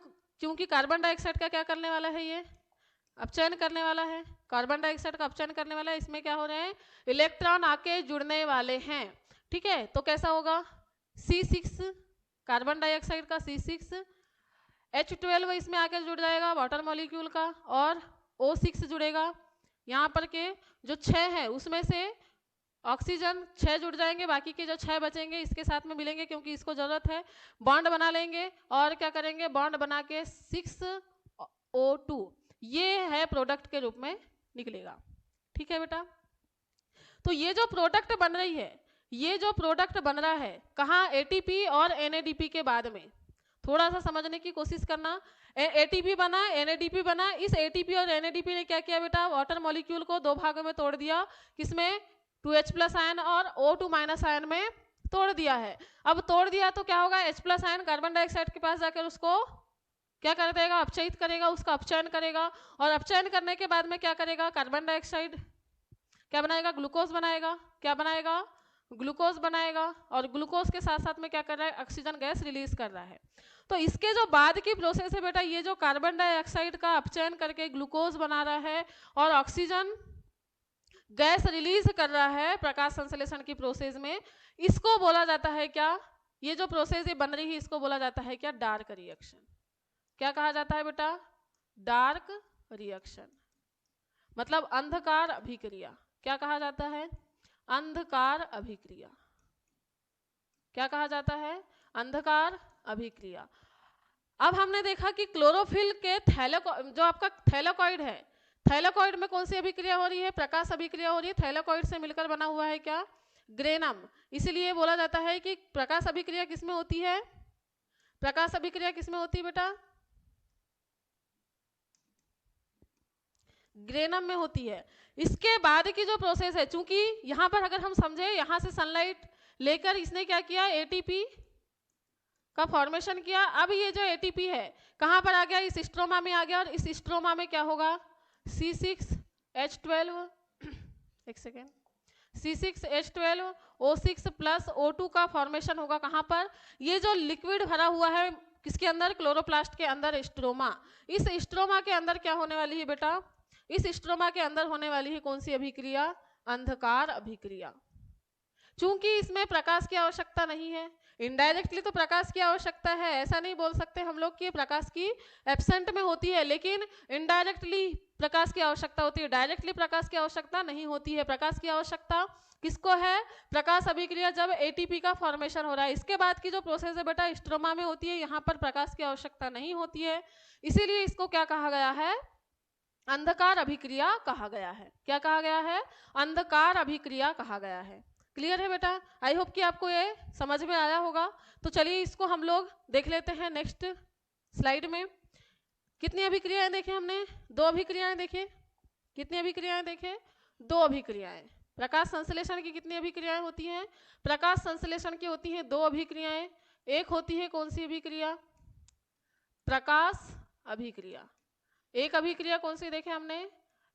क्योंकि कार्बन डाइऑक्साइड का क्या करने वाला है, ये अपचयन करने वाला है, कार्बन डाइऑक्साइड का अपचयन करने वाला है। इसमें क्या हो रहे हैं, इलेक्ट्रॉन आके जुड़ने वाले हैं। ठीक है, तो कैसा होगा, C6 कार्बन डाइऑक्साइड का C6, H12 इसमें आके जुड़ जाएगा वाटर मॉलिक्यूल का, और O6 जुड़ेगा। यहाँ पर के जो 6 है उसमें से ऑक्सीजन 6 जुड़ जाएंगे, बाकी के जो 6 बचेंगे इसके साथ में मिलेंगे, क्योंकि इसको जरूरत है, बॉन्ड बना लेंगे और क्या करेंगे, बॉन्ड बना के 6O2 ये है प्रोडक्ट के रूप में निकलेगा। ठीक है बेटा, तो ये जो प्रोडक्ट बन रही है, ये जो प्रोडक्ट बन रहा है कहाँ, एटीपी और एनएडीपी के बाद में, थोड़ा सा समझने की कोशिश करना। एटीपी बना, एनएडीपी बना, इस एटीपी और एनएडीपी ने क्या किया बेटा, वाटर मॉलिक्यूल को 2 भागों में तोड़ दिया, किसमें, 2H+ आयन और O2- आयन में तोड़ दिया है। अब तोड़ दिया तो क्या होगा, H+ आयन कार्बन डाइऑक्साइड के पास जाकर उसको क्या कर देगा, अपचयित करेगा, उसका अपचयन करेगा, और अपचयन करने के बाद में क्या करेगा, कार्बन डाइऑक्साइड क्या बनाएगा, ग्लूकोज बनाएगा। क्या बनाएगा, ग्लूकोज बनाएगा, और ग्लूकोज के साथ साथ में क्या कर रहा है, ऑक्सीजन गैस रिलीज कर रहा है। तो इसके जो बाद की प्रोसेस है बेटा, ये जो कार्बन डाइऑक्साइड का अपचयन करके ग्लूकोज बना रहा है और ऑक्सीजन गैस रिलीज कर रहा है प्रकाश संश्लेषण की प्रोसेस में, इसको बोला जाता है क्या, ये जो प्रोसेस ये बन रही है इसको बोला जाता है क्या, डार्क रिएक्शन। क्या कहा जाता है बेटा, डार्क रिएक्शन, मतलब अंधकार अभिक्रिया। क्या कहा जाता है, अंधकार अभिक्रिया। क्या कहा जाता है, अंधकार अभिक्रिया। अब हमने देखा कि क्लोरोफिल के जो आपका थैलेकॉइड है, थैलेकॉइड में कौन सी अभिक्रिया हो रही है, प्रकाश अभिक्रिया हो रही है। थैलेकॉइड से मिलकर बना हुआ है क्या, ग्रेनम। इसलिए बोला जाता है कि प्रकाश अभिक्रिया किसमें होती है, प्रकाश अभिक्रिया किसमें होती है बेटा, ग्रेनम में होती है। इसके बाद की जो प्रोसेस है, चूंकि यहां पर अगर हम समझे, यहां से सनलाइट लेकर इसने क्या किया, एटीपी का फॉर्मेशन किया। अब ये जो एटीपी है कहां पर आ गया, इस स्ट्रोमा में आ गया, और इस स्ट्रोमा में क्या होगा, C6H12 एक सेकेंड, C6H12O6 प्लस O2 का फॉर्मेशन होगा कहाँ पर? ये जो लिक्विड भरा हुआ है किसके अंदर? क्लोरोप्लास्ट के अंदर, स्ट्रोमा। इस स्ट्रोमा के अंदर क्या होने वाली है बेटा? इस स्ट्रोमा के अंदर होने वाली है कौन सी अभिक्रिया? अंधकार अभिक्रिया। चूंकि इसमें प्रकाश की आवश्यकता नहीं है, इनडायरेक्टली तो प्रकाश की आवश्यकता है, ऐसा नहीं बोल सकते हम लोग कि प्रकाश की एब्सेंट में होती है, लेकिन इनडायरेक्टली प्रकाश की आवश्यकता होती है, डायरेक्टली प्रकाश की आवश्यकता नहीं होती है। प्रकाश की आवश्यकता किसको है? प्रकाश अभिक्रिया जब एटीपी का फॉर्मेशन हो रहा है। इसके बाद की जो प्रोसेस है बेटा स्ट्रोमा में होती है, यहाँ पर प्रकाश की आवश्यकता नहीं होती है, इसीलिए इसको क्या कहा गया है? अंधकार अभिक्रिया कहा गया है। क्या कहा गया है? अंधकार अभिक्रिया कहा गया है। क्लियर है बेटा? आई होप कि आपको ये समझ में आया होगा। तो चलिए इसको हम लोग देख लेते हैं नेक्स्ट स्लाइड में। कितनी अभिक्रियाएं देखे हमने? 2 अभिक्रियाएं देखे। कितनी अभिक्रियाएं देखे? 2 अभिक्रियाएं। प्रकाश संश्लेषण की कितनी अभिक्रियाएं होती हैं? प्रकाश संश्लेषण की होती हैं 2 अभिक्रियाएं। एक होती है कौन सी अभिक्रिया? प्रकाश अभिक्रिया। एक अभिक्रिया कौन सी देखे हमने?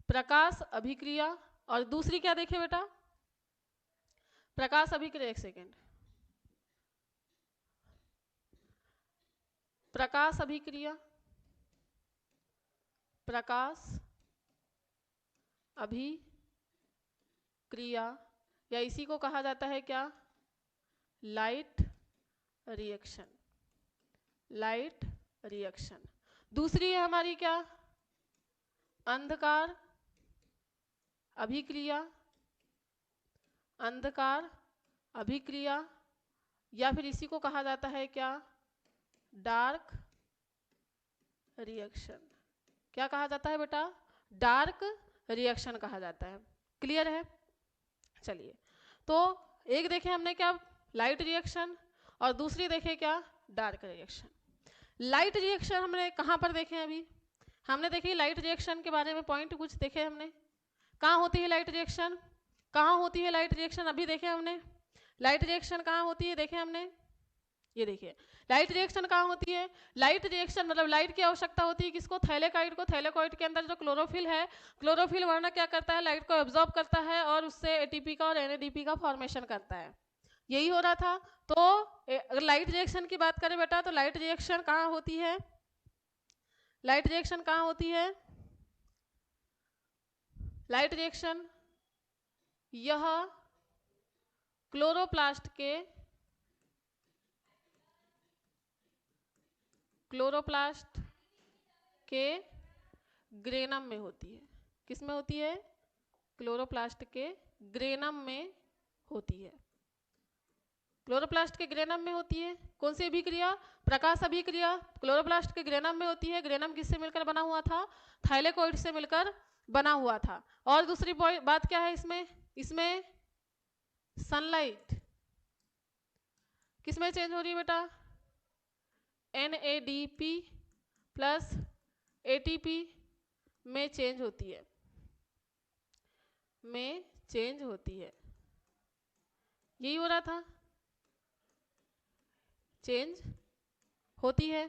प्रकाश अभिक्रिया। और दूसरी क्या देखे बेटा? प्रकाश अभिक्रिया। एक सेकेंड। प्रकाश अभिक्रिया, प्रकाश अभिक्रिया, या इसी को कहा जाता है क्या? Light reaction. Light reaction. दूसरी है हमारी क्या? अंधकार अभिक्रिया। अंधकार अभिक्रिया, या फिर इसी को कहा जाता है क्या? Dark reaction. क्या कहा जाता है बेटा? डार्क रिएक्शन कहा जाता है। क्लियर है? चलिए, तो एक देखे हमने क्या? लाइट रिएक्शन, और दूसरी देखे क्या? Dark reaction. लाइट रिएक्शन हमने कहाँ पर देखे हैं? अभी हमने देखी लाइट रिएक्शन के बारे में पॉइंट कुछ देखे हमने। कहाँ होती है लाइट रिएक्शन? कहाँ होती है लाइट रिएक्शन? अभी देखे हमने लाइट रिएक्शन कहाँ होती है, देखे हमने। ये देखिए लाइट रिएक्शन कहाँ होती है? लाइट रिएक्शन मतलब लाइट की आवश्यकता होती है किसको? थैलेकॉइड को। थैलेकॉइड के अंदर जो क्लोरोफिल है, क्लोरोफिल वर्ण क्या करता है? लाइट को एब्जॉर्ब करता है और उससे एटीपी का और एनएडीपी का फॉर्मेशन करता है। यही हो रहा था। तो अगर लाइट रिएक्शन की बात करें बेटा, तो लाइट रिएक्शन कहाँ होती है? लाइट रिएक्शन कहाँ होती है? लाइट रिएक्शन यह क्लोरोप्लास्ट के ग्रेनम में होती है। किस में होती है? क्लोरोप्लास्ट के ग्रेनम में होती है। क्लोरोप्लास्ट के ग्रेनम में होती है। कौन सी अभिक्रिया? प्रकाश अभिक्रिया। क्लोरोप्लास्ट के ग्रेनम में होती है। ग्रेनम किससे मिलकर बना हुआ था? थाइलेकॉइड से मिलकर बना हुआ था। और दूसरी बात क्या है इसमें? इसमें सनलाइट किसमें चेंज हो रही है बेटा? NADP प्लस ATP में चेंज होती है। में चेंज होती है। यही हो रहा था, चेंज होती है।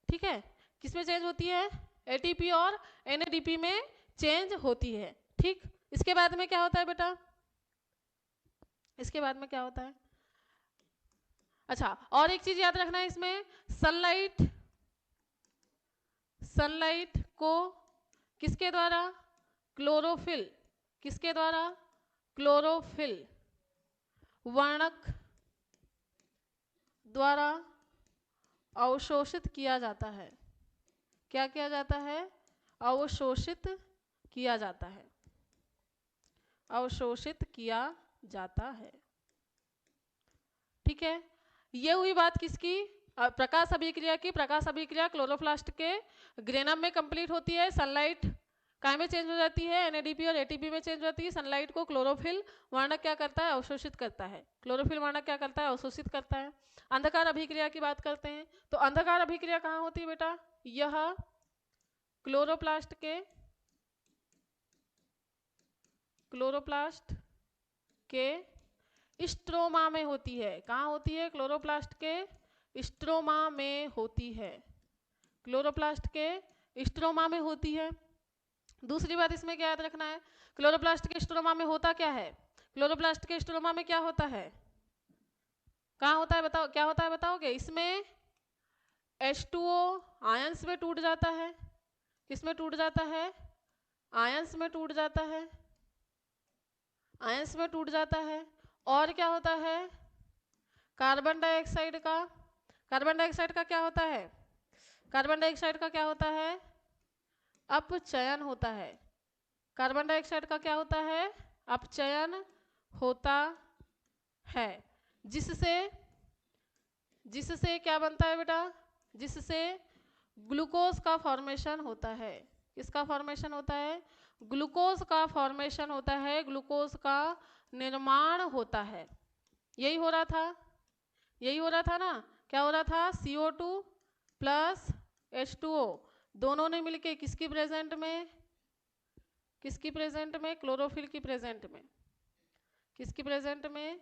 ठीक है, किसमें चेंज होती है? ATP और NADP में चेंज होती है। ठीक, इसके बाद में क्या होता है बेटा? इसके बाद में क्या होता है? अच्छा, और एक चीज याद रखना है इसमें, सनलाइट को किसके द्वारा? क्लोरोफिल। किसके द्वारा? क्लोरोफिल वर्णक द्वारा अवशोषित किया जाता है। क्या किया जाता है? अवशोषित किया जाता है। अवशोषित किया जाता है। ठीक है, ये हुई बात किसकी? प्रकाश अभिक्रिया की। प्रकाश अभिक्रिया क्लोरोप्लास्ट के ग्रेनम में कंप्लीट होती है। सनलाइट काय में चेंज हो जाती है? NADP और ATP में चेंज होती है। सनलाइट को क्लोरोफिल वर्णक क्या करता है? अवशोषित करता है। क्लोरोफिल वर्णक क्या करता है? अवशोषित करता है। अंधकार अभिक्रिया की बात करते हैं, तो अंधकार अभिक्रिया कहाँ होती है बेटा? यह क्लोरोप्लास्ट के स्ट्रोमा में होती है। कहाँ होती है? क्लोरोप्लास्ट के स्ट्रोमा में होती है। क्लोरोप्लास्ट के स्ट्रोमा में होती है। दूसरी बात इसमें क्या याद रखना है? क्लोरोप्लास्ट के स्ट्रोमा में होता क्या है? क्लोरोप्लास्ट के स्ट्रोमा में क्या होता है, कहाँ होता है बताओ, क्या होता है बताओगे? इसमें H2O आयंस में टूट जाता है, किसमें टूट जाता है? आयंस में टूट जाता है, आयंस में टूट जाता है। और क्या होता है? कार्बन डाइऑक्साइड का, कार्बन डाइऑक्साइड का क्या होता है? कार्बन डाइऑक्साइड का क्या होता है? अपचयन होता है। कार्बन डाइऑक्साइड का क्या होता है? अपचयन होता है, जिससे जिससे क्या बनता है बेटा? जिससे ग्लूकोज का फॉर्मेशन होता है। किसका फॉर्मेशन होता है? ग्लूकोज का फॉर्मेशन होता है, ग्लूकोज का निर्माण होता है। यही हो रहा था, यही हो रहा था ना? क्या हो रहा था? CO2 प्लस H2O दोनों ने मिलके किसकी प्रेजेंट में, किसकी प्रेजेंट में? क्लोरोफिल की प्रेजेंट में। किसकी प्रेजेंट में?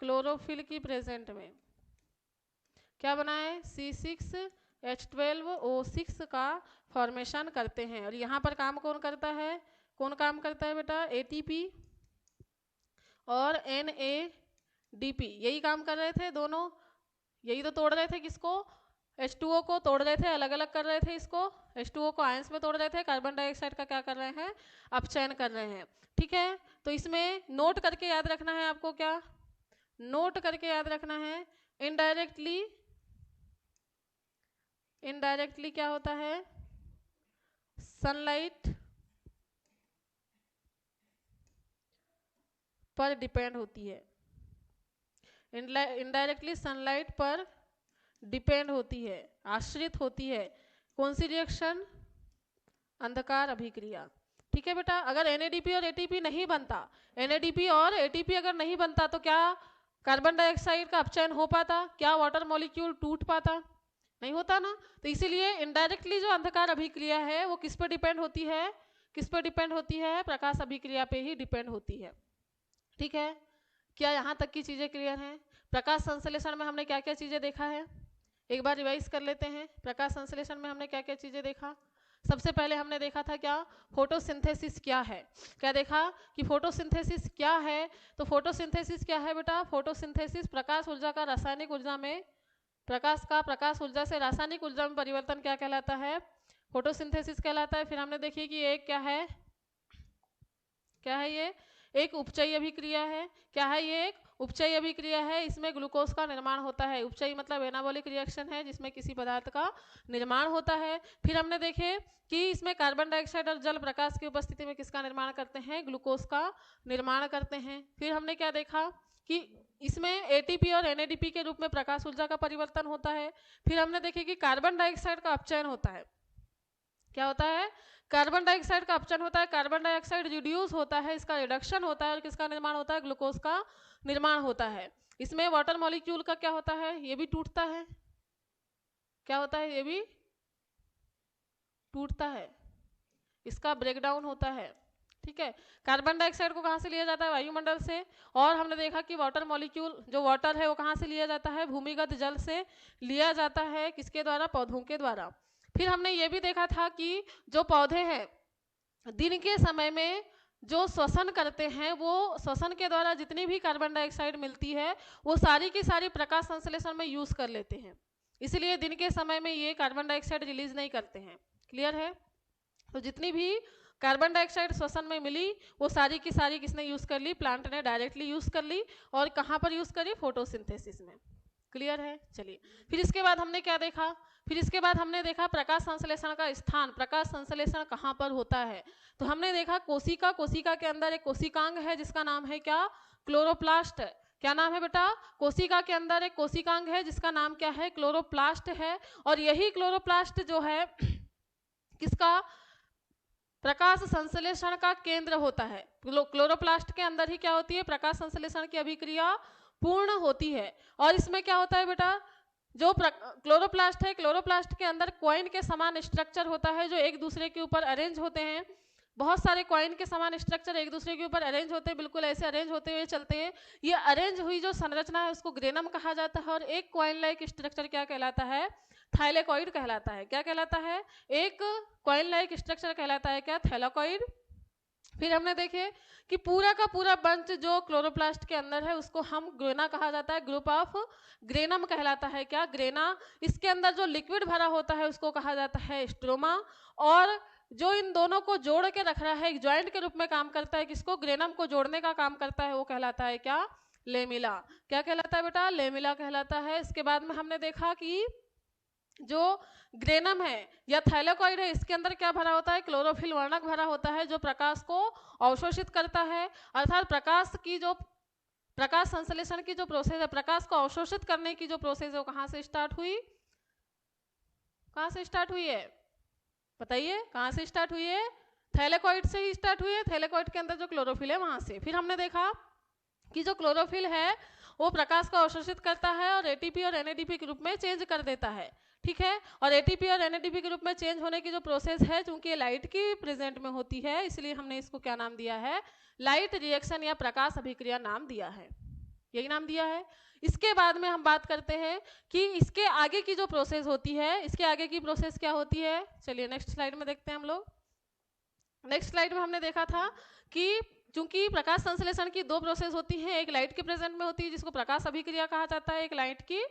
क्लोरोफिल की प्रेजेंट में क्या बनाए? C6H12O6 का फॉर्मेशन करते हैं। और यहाँ पर काम कौन करता है? कौन काम करता है बेटा? ATP और NADP, यही काम कर रहे थे दोनों। यही तो तोड़ रहे थे किसको? H2O को तोड़ रहे थे, अलग अलग कर रहे थे इसको। H2O को आयंस में तोड़ रहे थे, कार्बन डाइऑक्साइड का क्या कर रहे हैं? अपचयन कर रहे हैं। ठीक है, तो इसमें नोट करके याद रखना है आपको। क्या नोट करके याद रखना है? इनडायरेक्टली, इनडायरेक्टली क्या होता है? सनलाइट पर डिपेंड होती है। इनडायरेक्टली सनलाइट पर डिपेंड होती है, आश्रित होती है। कौन सी रिएक्शन? अंधकार अभिक्रिया। ठीक है बेटा, अगर NADP और ATP नहीं बनता, NADP और ATP अगर नहीं बनता तो क्या कार्बन डाइऑक्साइड का अपचयन हो पाता? क्या वाटर मॉलिक्यूल टूट पाता? नहीं होता ना। तो इसीलिए इनडायरेक्टली जो अंधकार अभिक्रिया है वो किस पर डिपेंड होती है? किस पर डिपेंड होती है? प्रकाश अभिक्रिया पे ही डिपेंड होती है। ठीक है, क्या यहाँ तक की चीजें क्लियर हैं? प्रकाश संश्लेषण में हमने क्या क्या चीजें देखा है, एक बार रिवाइज कर लेते हैं। प्रकाश संश्लेषण में हमने क्या क्या चीजें देखा? सबसे पहले हमने देखा था क्या? फोटोसिंथेसिस क्या है। क्या देखा कि फोटोसिंथेसिस क्या है? तो फोटोसिंथेसिस क्या है बेटा? फोटोसिंथेसिस प्रकाश ऊर्जा का रासायनिक ऊर्जा में, प्रकाश का प्रकाश ऊर्जा से रासायनिक ऊर्जा में परिवर्तन क्या कहलाता है? फोटोसिंथेसिस कहलाता है। फिर हमने देखी कि एक क्या है, क्या है ये? एक उपचयी अभिक्रिया है। क्या है ये? एक उपचयी अभिक्रिया है। इसमें ग्लूकोज का निर्माण होता है। उपचयी मतलब एनाबॉलिक रिएक्शन है जिसमें किसी पदार्थ का निर्माण होता है। फिर हमने देखे कि इसमें कार्बन डाइऑक्साइड और जल प्रकाश की उपस्थिति में किसका निर्माण करते हैं? ग्लूकोज का निर्माण करते हैं। फिर हमने क्या देखा कि इसमें ATP और NADP के रूप में प्रकाश ऊर्जा का परिवर्तन होता है। फिर हमने देखे कि कार्बन डाइऑक्साइड का अपचयन होता है। क्या होता है? कार्बन डाइऑक्साइड का अपचयन होता है, कार्बन डाइऑक्साइड रिड्यूस होता है, इसका रिडक्शन होता है और किसका निर्माण होता है? ग्लूकोज का निर्माण होता है। इसमें वाटर मॉलिक्यूल का क्या होता है? ये भी टूटता है। क्या होता है? ये भी टूटता है, इसका ब्रेकडाउन होता है। ठीक है, कार्बन डाइऑक्साइड को कहाँ से लिया जाता है? वायुमंडल से। और हमने देखा कि वाटर मॉलिक्यूल जो वाटर है वो कहाँ से लिया जाता है? भूमिगत जल से लिया जाता है। किसके द्वारा? पौधों के द्वारा। फिर हमने ये भी देखा था कि जो पौधे हैं दिन के समय में जो श्वसन करते हैं, वो श्वसन के द्वारा जितनी भी कार्बन डाइऑक्साइड मिलती है वो सारी की सारी प्रकाश संश्लेषण में यूज कर लेते हैं। इसलिए दिन के समय में ये कार्बन डाइऑक्साइड रिलीज नहीं करते हैं। क्लियर है? तो जितनी भी कार्बन डाइऑक्साइड श्वसन में मिली वो सारी की सारी किसने यूज कर ली? प्लांट ने डायरेक्टली यूज कर ली। और कहाँ पर यूज करी? फोटोसिंथेसिस में। क्लियर है? चलिए, फिर इसके बाद हमने क्या देखा? फिर इसके बाद हमने देखा प्रकाश संश्लेषण का स्थान, प्रकाश संश्लेषण कहाँ पर होता है। तो हमने देखा कोशिका, कोशिका के अंदर एक कोशिकांग है जिसका नाम है क्या? क्लोरोप्लास्ट। क्या नाम है बेटा? कोशिका के अंदर एक कोशिकांग है जिसका नाम क्या है? क्लोरोप्लास्ट है। और यही क्लोरोप्लास्ट जो है किसका? प्रकाश संश्लेषण का केंद्र होता है। क्लोरोप्लास्ट के अंदर ही क्या होती है? प्रकाश संश्लेषण की अभिक्रिया पूर्ण होती है। और इसमें क्या होता है बेटा? जो क्लोरोप्लास्ट है, क्लोरोप्लास्ट के अंदर कॉइन के समान स्ट्रक्चर होता है जो एक दूसरे के ऊपर अरेंज होते हैं। बहुत सारे कॉइन के समान स्ट्रक्चर एक दूसरे के ऊपर अरेंज होते हैं, बिल्कुल ऐसे अरेंज होते हुए चलते हैं। ये अरेंज हुई जो संरचना है उसको ग्रेनम कहा जाता है। और एक कॉइन लाइक स्ट्रक्चर क्या कहलाता है? थाइलेकॉइड कहलाता है। क्या कहलाता है? एक कॉइन लाइक स्ट्रक्चर कहलाता है क्या? थैलेकॉइड। फिर हमने देखे कि पूरा का पूरा बंच जो क्लोरोप्लास्ट के अंदर है उसको हम ग्रेना कहा जाता है, ग्रुप ऑफ ग्रेनम कहलाता है। क्या? ग्रेना। इसके अंदर जो लिक्विड भरा होता है उसको कहा जाता है स्ट्रोमा, और जो इन दोनों को जोड़ के रख रहा है, एक ज्वाइंट के रूप में काम करता है, किसको? ग्रेनम को जोड़ने का काम करता है, वो कहलाता है क्या? लेमिला। क्या कहलाता है बेटा? लेमिला कहलाता है। इसके बाद में हमने देखा कि जो ग्रेनम है या थैलेकॉइड है, इसके अंदर क्या भरा होता है? क्लोरोफिल वर्णक भरा होता है, जो प्रकाश को अवशोषित करता है। अर्थात प्रकाश संश्लेषण की जो प्रोसेस है, प्रकाश को अवशोषित करने की जो प्रोसेस है, वो कहाँ से स्टार्ट हुई? कहाँ से स्टार्ट हुई है? बताइए, कहाँ से स्टार्ट हुई है? थैलेकॉइड से ही स्टार्ट हुई है। थैलेकॉइड के अंदर जो क्लोरोफिल है वहां से। फिर हमने देखा कि जो क्लोरोफिल है वो प्रकाश को अवशोषित करता है और एटीपी और एनएडीपी के रूप में चेंज कर देता है। ठीक है, और एटीपी और एनएडीपी के रूप में चेंज होने की जो प्रोसेस है, चूंकि ये लाइट की प्रेजेंट में होती है, इसलिए हमने इसको क्या नाम दिया है? लाइट रिएक्शन या प्रकाश अभिक्रिया नाम दिया है। यही नाम दिया है। इसके बाद में हम बात करते हैं कि इसके आगे की जो प्रोसेस होती है, इसके आगे की प्रोसेस क्या होती है? चलिए नेक्स्ट स्लाइड में देखते हैं हम लोग। नेक्स्ट स्लाइड में हमने देखा था कि चूंकि प्रकाश संश्लेषण की दो प्रोसेस होती हैं, एक लाइट के प्रेजेंट में होती है जिसको प्रकाश अभिक्रिया कहा जाता है, एक लाइट की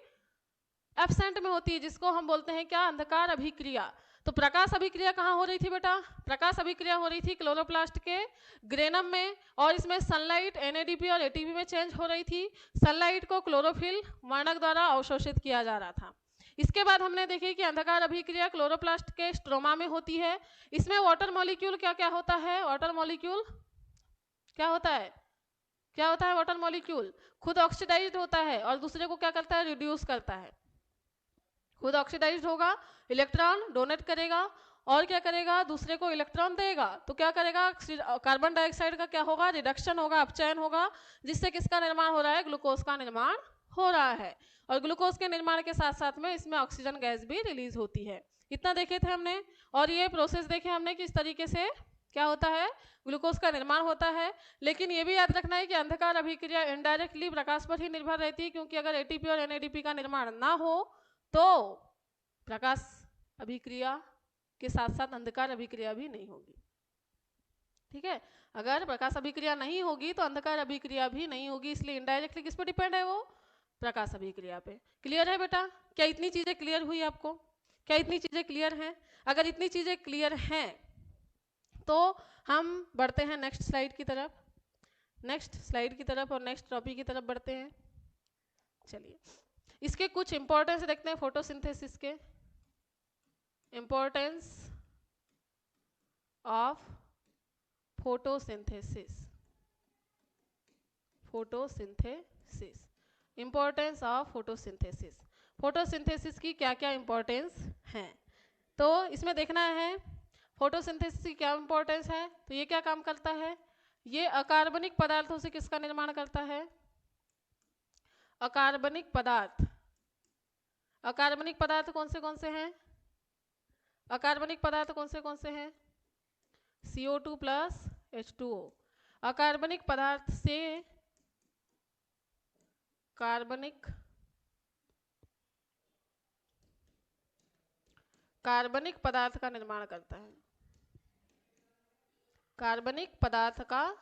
एब्सेंट में होती है जिसको हम बोलते हैं क्या? अंधकार अभिक्रिया। तो प्रकाश अभिक्रिया कहाँ हो रही थी बेटा? प्रकाश अभिक्रिया हो रही थी क्लोरोप्लास्ट के ग्रेनम में, और इसमें सनलाइट एनएडीपी और एटीपी में चेंज हो रही थी। सनलाइट को क्लोरोफिल वर्णक द्वारा अवशोषित किया जा रहा था। इसके बाद हमने देखी कि अंधकार अभिक्रिया क्लोरोप्लास्ट के स्ट्रोमा में होती है। इसमें वाटर मॉलिक्यूल क्या क्या होता है? वाटर मॉलिक्यूल क्या होता है? क्या होता है? वाटर मॉलिक्यूल खुद ऑक्सीडाइज्ड होता है और दूसरे को क्या करता है? रिड्यूस करता है। खुद ऑक्सीडाइज्ड होगा, इलेक्ट्रॉन डोनेट करेगा, और क्या करेगा? दूसरे को इलेक्ट्रॉन देगा। तो क्या करेगा? कार्बन डाइऑक्साइड का क्या होगा? रिडक्शन होगा, अपचयन होगा, जिससे किसका निर्माण हो रहा है? ग्लूकोज का निर्माण हो रहा है। और ग्लूकोज के निर्माण के साथ साथ में इसमें ऑक्सीजन गैस भी रिलीज होती है। इतना देखे थे हमने, और ये प्रोसेस देखे हमने किस तरीके से क्या होता है? ग्लूकोज का निर्माण होता है। लेकिन ये भी याद रखना है कि अंधकार अभिक्रिया इनडायरेक्टली प्रकाश पर ही निर्भर रहती है, क्योंकि अगर एटीपी और एनएडीपी का निर्माण ना हो तो प्रकाश अभिक्रिया के साथ साथ अंधकार अभिक्रिया भी नहीं होगी। ठीक है, अगर प्रकाश अभिक्रिया नहीं होगी तो अंधकार अभिक्रिया भी नहीं होगी, इसलिए इनडायरेक्टली किस पे डिपेंड है? वो प्रकाश अभिक्रिया पे। क्लियर है बेटा? क्या इतनी चीजें क्लियर हुई आपको? क्या इतनी चीजें क्लियर हैं? अगर इतनी चीजें क्लियर हैं तो हम बढ़ते हैं नेक्स्ट स्लाइड की तरफ। नेक्स्ट स्लाइड की तरफ और नेक्स्ट टॉपिक की तरफ बढ़ते हैं। चलिए, इसके कुछ इंपॉर्टेंस देखते हैं फोटोसिंथेसिस के। Importance of photosynthesis. Photosynthesis, importance of photosynthesis. Photosynthesis की क्या क्या इंपॉर्टेंस है, तो इसमें देखना है फोटोसिंथेसिस की क्या इंपॉर्टेंस है। तो ये क्या काम करता है? ये अकार्बनिक पदार्थों से किसका निर्माण करता है? अकार्बनिक पदार्थ। अकार्बनिक पदार्थ कौन से हैं? अकार्बनिक पदार्थ कौन से हैं? CO2 plus H2O। अकार्बनिक पदार्थ से कार्बनिक पदार्थ का निर्माण करता है। कार्बनिक पदार्थ का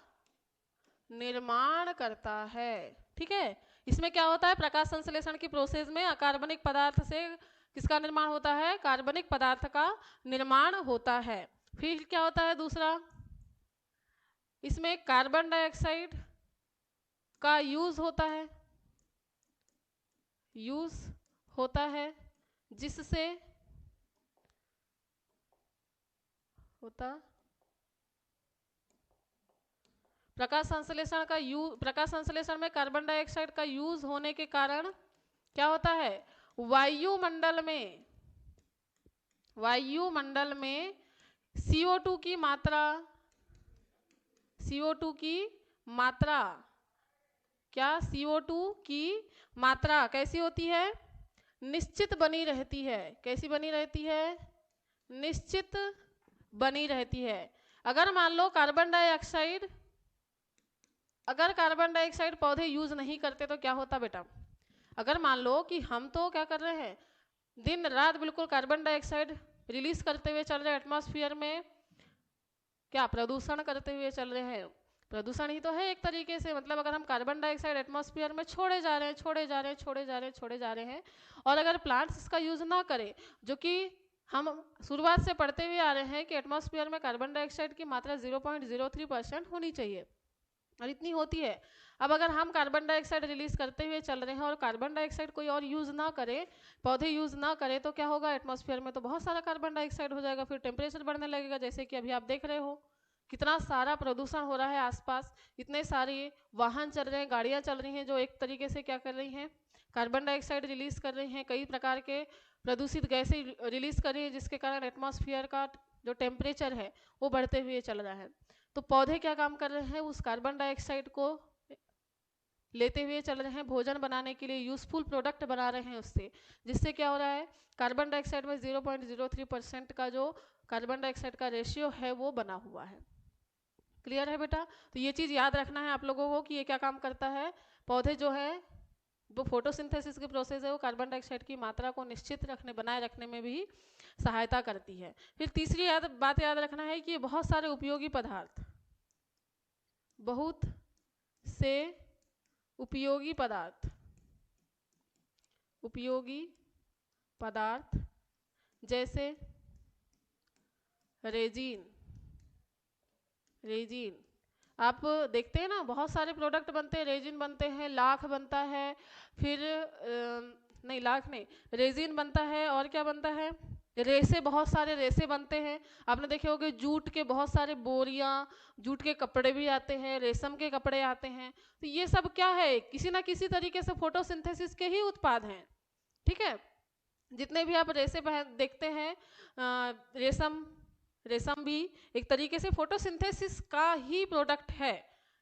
निर्माण करता है। ठीक है, इसमें क्या होता है? प्रकाश संश्लेषण की प्रोसेस में अकार्बनिक पदार्थ से किसका निर्माण होता है? कार्बनिक पदार्थ का निर्माण होता है। फिर क्या होता है दूसरा? इसमें कार्बन डाइऑक्साइड का यूज होता है, जिससे प्रकाश संश्लेषण में कार्बन डाइऑक्साइड का यूज होने के कारण क्या होता है? वायुमंडल में CO2 की मात्रा कैसी होती है? निश्चित बनी रहती है। कैसी बनी रहती है? निश्चित बनी रहती है। अगर मान लो कार्बन डाइऑक्साइड पौधे यूज नहीं करते तो क्या होता बेटा? अगर मान लो कि हम तो क्या कर रहे हैं, दिन रात बिल्कुल कार्बन डाइऑक्साइड रिलीज करते हुए चल रहे एटमॉस्फेयर में, क्या प्रदूषण करते हुए चल रहे हैं। प्रदूषण ही तो है एक तरीके से, मतलब अगर हम कार्बन डाइऑक्साइड एटमॉस्फेयर में छोड़े जा रहे हैं, छोड़े जा रहे हैं, छोड़े जा रहे हैं, छोड़े जा रहे हैं, और अगर प्लांट्स इसका यूज ना करें, जो कि हम शुरुआत से पढ़ते हुए आ रहे हैं कि एटमॉस्फेयर में कार्बन डाइऑक्साइड की मात्रा 0.03% होनी चाहिए, और इतनी होती है। अब अगर हम कार्बन डाइऑक्साइड रिलीज करते हुए चल रहे हैं और कार्बन डाइऑक्साइड कोई और यूज ना करे, पौधे यूज ना करे, तो क्या होगा, एटमॉस्फेयर में तो बहुत सारा कार्बन डाइऑक्साइड हो जाएगा, फिर टेम्परेचर बढ़ने लगेगा। जैसे कि अभी आप देख रहे हो कितना सारा प्रदूषण हो रहा है आसपास, इतने सारे वाहन चल रहे हैं, गाड़ियां चल रही हैं, जो एक तरीके से क्या कर रही हैं, कार्बन डाइऑक्साइड रिलीज कर रही हैं, कई प्रकार के प्रदूषित गैसें रिलीज कर रही हैं, जिसके कारण एटमॉस्फेयर का जो टेम्परेचर है वो बढ़ते हुए चल रहा है। तो पौधे क्या काम कर रहे हैं, उस कार्बन डाइऑक्साइड को लेते हुए चल रहे हैं, भोजन बनाने के लिए यूजफुल प्रोडक्ट बना रहे हैं उससे, जिससे क्या हो रहा है, कार्बन डाइऑक्साइड में 0.03% का जो कार्बन डाइऑक्साइड का रेशियो है वो बना हुआ है। क्लियर है बेटा। तो ये चीज़ याद रखना है आप लोगों को कि ये क्या काम करता है, पौधे जो है वो फोटोसिंथेसिस की प्रोसेस है, वो कार्बन डाइऑक्साइड की मात्रा को निश्चित रखने, बनाए रखने में भी सहायता करती है। फिर तीसरी बात याद रखना है कि ये बहुत सारे उपयोगी पदार्थ, बहुत से उपयोगी पदार्थ, उपयोगी पदार्थ जैसे रेजिन, रेजिन आप देखते हैं ना, बहुत सारे प्रोडक्ट बनते हैं, रेजिन बनते हैं, लाख बनता है, फिर नहीं लाख नहीं, रेजिन बनता है, और क्या बनता है, रेसे, बहुत सारे रेसे बनते हैं। आपने देखे होंगे जूट के बहुत सारे बोरियां, जूट के कपड़े भी आते हैं, रेशम के कपड़े आते हैं। तो ये सब क्या है, किसी ना किसी तरीके से फोटोसिंथेसिस के ही उत्पाद हैं। ठीक है, जितने भी आप रेसे देखते हैं, रेशम, रेशम भी एक तरीके से फोटोसिंथेसिस का ही प्रोडक्ट है,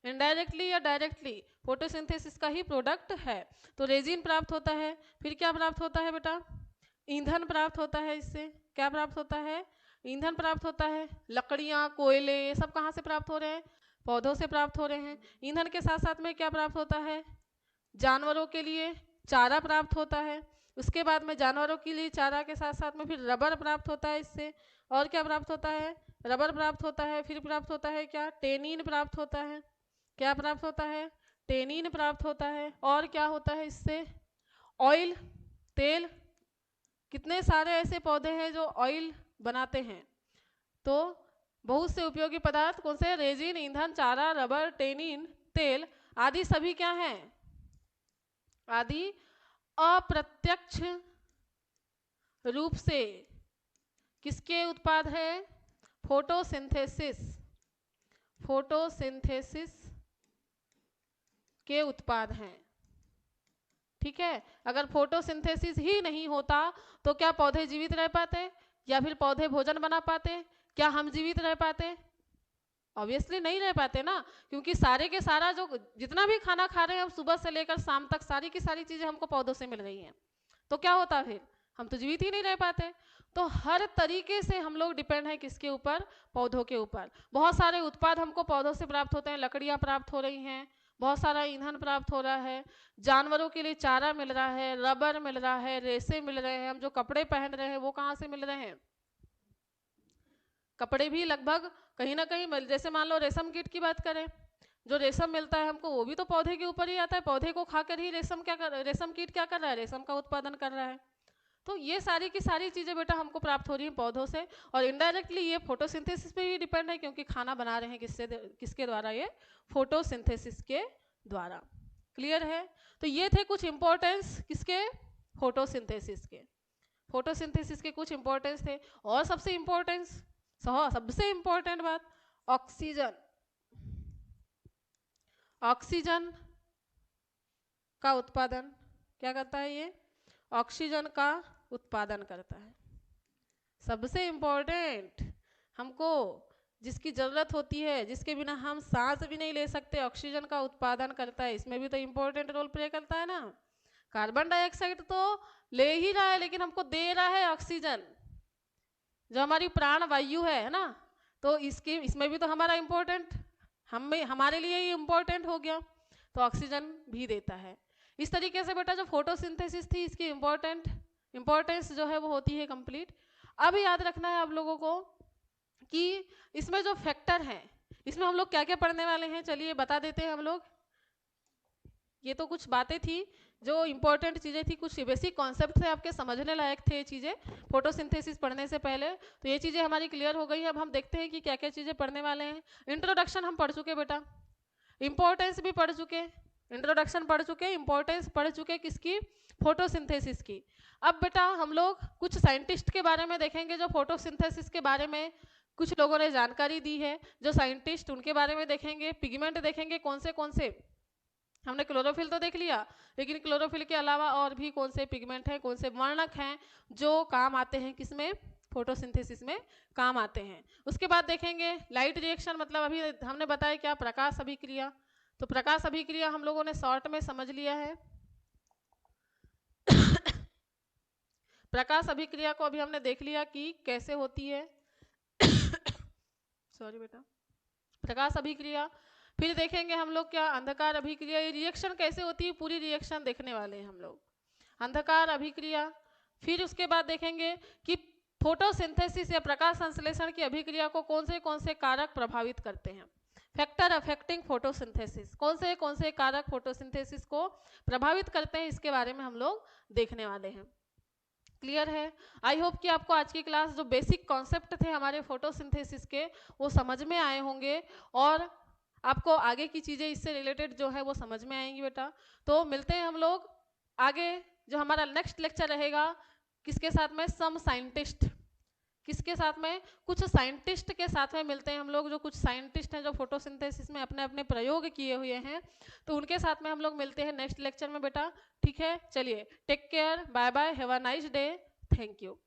इनडायरेक्टली या डायरेक्टली फोटोसिंथेसिस का ही प्रोडक्ट है। तो रेजिन प्राप्त होता है, फिर क्या प्राप्त होता है बेटा, ईंधन प्राप्त होता है। इससे क्या प्राप्त होता है, ईंधन प्राप्त होता है। लकड़ियाँ, कोयले, ये सब कहाँ से प्राप्त हो रहे हैं, पौधों से प्राप्त हो रहे हैं। ईंधन के साथ साथ में क्या प्राप्त होता है, जानवरों के लिए चारा प्राप्त होता है। उसके बाद में जानवरों के लिए चारा के साथ साथ में फिर रबर प्राप्त होता है इससे, और क्या प्राप्त होता है, रबर प्राप्त होता है। फिर प्राप्त होता है क्या, टेनिन प्राप्त होता है। क्या प्राप्त होता है, टेनिन प्राप्त होता है। और क्या होता है इससे, ऑयल, तेल। कितने सारे ऐसे पौधे हैं जो ऑयल बनाते हैं। तो बहुत से उपयोगी पदार्थ कौन से, रेजिन, ईंधन, चारा, रबर, टेनिन, तेल आदि सभी क्या हैं, आदि अप्रत्यक्ष रूप से किसके उत्पाद है, फोटोसिंथेसिस, फोटोसिंथेसिस के उत्पाद हैं। ठीक है, अगर फोटोसिंथेसिस ही नहीं होता तो क्या पौधे जीवित रह पाते, या फिर पौधे भोजन बना पाते, क्या हम जीवित रह पाते, ऑब्वियसली नहीं रह पाते ना, क्योंकि सारे के सारा जो जितना भी खाना खा रहे हैं हम सुबह से लेकर शाम तक, सारी की सारी चीजें हमको पौधों से मिल रही हैं। तो क्या होता फिर, हम तो जीवित ही नहीं रह पाते। तो हर तरीके से हम लोग डिपेंड हैं किसके ऊपर, पौधों के ऊपर। बहुत सारे उत्पाद हमको पौधों से प्राप्त होते हैं, लकड़ियाँ प्राप्त हो रही हैं, बहुत सारा ईंधन प्राप्त हो रहा है, जानवरों के लिए चारा मिल रहा है, रबर मिल रहा है, रेसे मिल रहे हैं, हम जो कपड़े पहन रहे हैं वो कहाँ से मिल रहे हैं, कपड़े भी लगभग कहीं ना कहीं, जैसे मान लो रेशम कीट की बात करें, जो रेशम मिलता है हमको वो भी तो पौधे के ऊपर ही आता है, पौधे को खाकर ही रेशम कीट क्या कर रहा है, रेशम का उत्पादन कर रहा है। तो ये सारी की सारी चीज़ें बेटा हमको प्राप्त हो रही हैं पौधों से, और इनडायरेक्टली ये फोटोसिंथेसिस पे ही डिपेंड है, क्योंकि खाना बना रहे हैं किसके द्वारा, ये फोटोसिंथेसिस के द्वारा। क्लियर है। तो ये थे कुछ इंपॉर्टेंस किसके, फोटोसिंथेसिस के। फोटोसिंथेसिस के कुछ इंपॉर्टेंस थे, और सबसे इंपॉर्टेंट बात, ऑक्सीजन। ऑक्सीजन का उत्पादन क्या करता है, ये ऑक्सीजन का उत्पादन करता है। सबसे इंपॉर्टेंट, हमको जिसकी जरूरत होती है, जिसके बिना हम सांस भी नहीं ले सकते, ऑक्सीजन का उत्पादन करता है। इसमें भी तो इंपॉर्टेंट रोल प्ले करता है ना। कार्बन डाइऑक्साइड तो ले ही रहा है, लेकिन हमको दे रहा है ऑक्सीजन, जो हमारी प्राण वायु है ना। तो इसमें भी तो हमारा इंपॉर्टेंट, हमारे लिए ही इंपॉर्टेंट हो गया, तो ऑक्सीजन भी देता है। इस तरीके से बेटा जो फोटोसिंथेसिस थी, इसकी इंपॉर्टेंस जो है वो होती है कंप्लीट। अब याद रखना है आप लोगों को कि इसमें जो फैक्टर हैं, इसमें हम लोग क्या क्या पढ़ने वाले हैं, चलिए बता देते हैं हम लोग। ये तो कुछ बातें थी जो इंपॉर्टेंट चीज़ें थी, कुछ बेसिक कॉन्सेप्ट थे आपके समझने लायक थे ये चीज़ें फोटोसिंथेसिस पढ़ने से पहले। तो ये चीज़ें हमारी क्लियर हो गई है। अब हम देखते हैं कि क्या क्या चीज़ें पढ़ने वाले हैं। इंट्रोडक्शन हम पढ़ चुके बेटा, इंपॉर्टेंस भी पढ़ चुके, इंट्रोडक्शन पढ़ चुके, इंपॉर्टेंस पढ़ चुके किसकी, फोटोसिंथेसिस की। अब बेटा हम लोग कुछ साइंटिस्ट के बारे में देखेंगे जो फोटोसिंथेसिस के बारे में कुछ लोगों ने जानकारी दी है, जो साइंटिस्ट उनके बारे में देखेंगे। पिगमेंट देखेंगे कौन से, हमने क्लोरोफिल तो देख लिया, लेकिन क्लोरोफिल के अलावा और भी कौन से पिगमेंट हैं, कौन से वर्णक हैं जो काम आते हैं किसमें, फोटोसिंथेसिस में काम आते हैं। उसके बाद देखेंगे लाइट रिएक्शन, मतलब अभी हमने बताया क्या, प्रकाश अभिक्रिया। तो प्रकाश अभिक्रिया हम लोगों ने शॉर्ट में समझ लिया है। प्रकाश अभिक्रिया को अभी हमने देख लिया कि कैसे होती है। सॉरी बेटा, प्रकाश अभिक्रिया। फिर देखेंगे हम लोग क्या, अंधकार अभिक्रिया। ये रिएक्शन कैसे होती है, पूरी रिएक्शन देखने वाले हैं हम लोग, अंधकार अभिक्रिया। फिर उसके बाद देखेंगे कि फोटोसिंथेसिस या प्रकाश संश्लेषण की अभिक्रिया को कौन से कारक प्रभावित करते हैं, फैक्टर अफेक्टिंग फोटोसिंथेसिस, कौन से कारक फोटोसिंथेसिस को प्रभावित करते हैं, इसके बारे में हम लोग देखने वाले हैं। क्लियर है? आई होप कि आपको आज की क्लास जो बेसिक कॉन्सेप्ट थे हमारे फोटोसिंथेसिस के वो समझ में आए होंगे, और आपको आगे की चीज़ें इससे रिलेटेड जो है वो समझ में आएंगी बेटा। तो मिलते हैं हम लोग आगे, जो हमारा नेक्स्ट लेक्चर रहेगा किसके साथ में, सम साइंटिस्ट, किसके साथ में, कुछ साइंटिस्ट के साथ में मिलते हैं हम लोग, जो कुछ साइंटिस्ट हैं जो फोटोसिंथेसिस में अपने अपने प्रयोग किए हुए हैं, तो उनके साथ में हम लोग मिलते हैं नेक्स्ट लेक्चर में बेटा। ठीक है, चलिए take care, bye bye, have a nice day, thank you.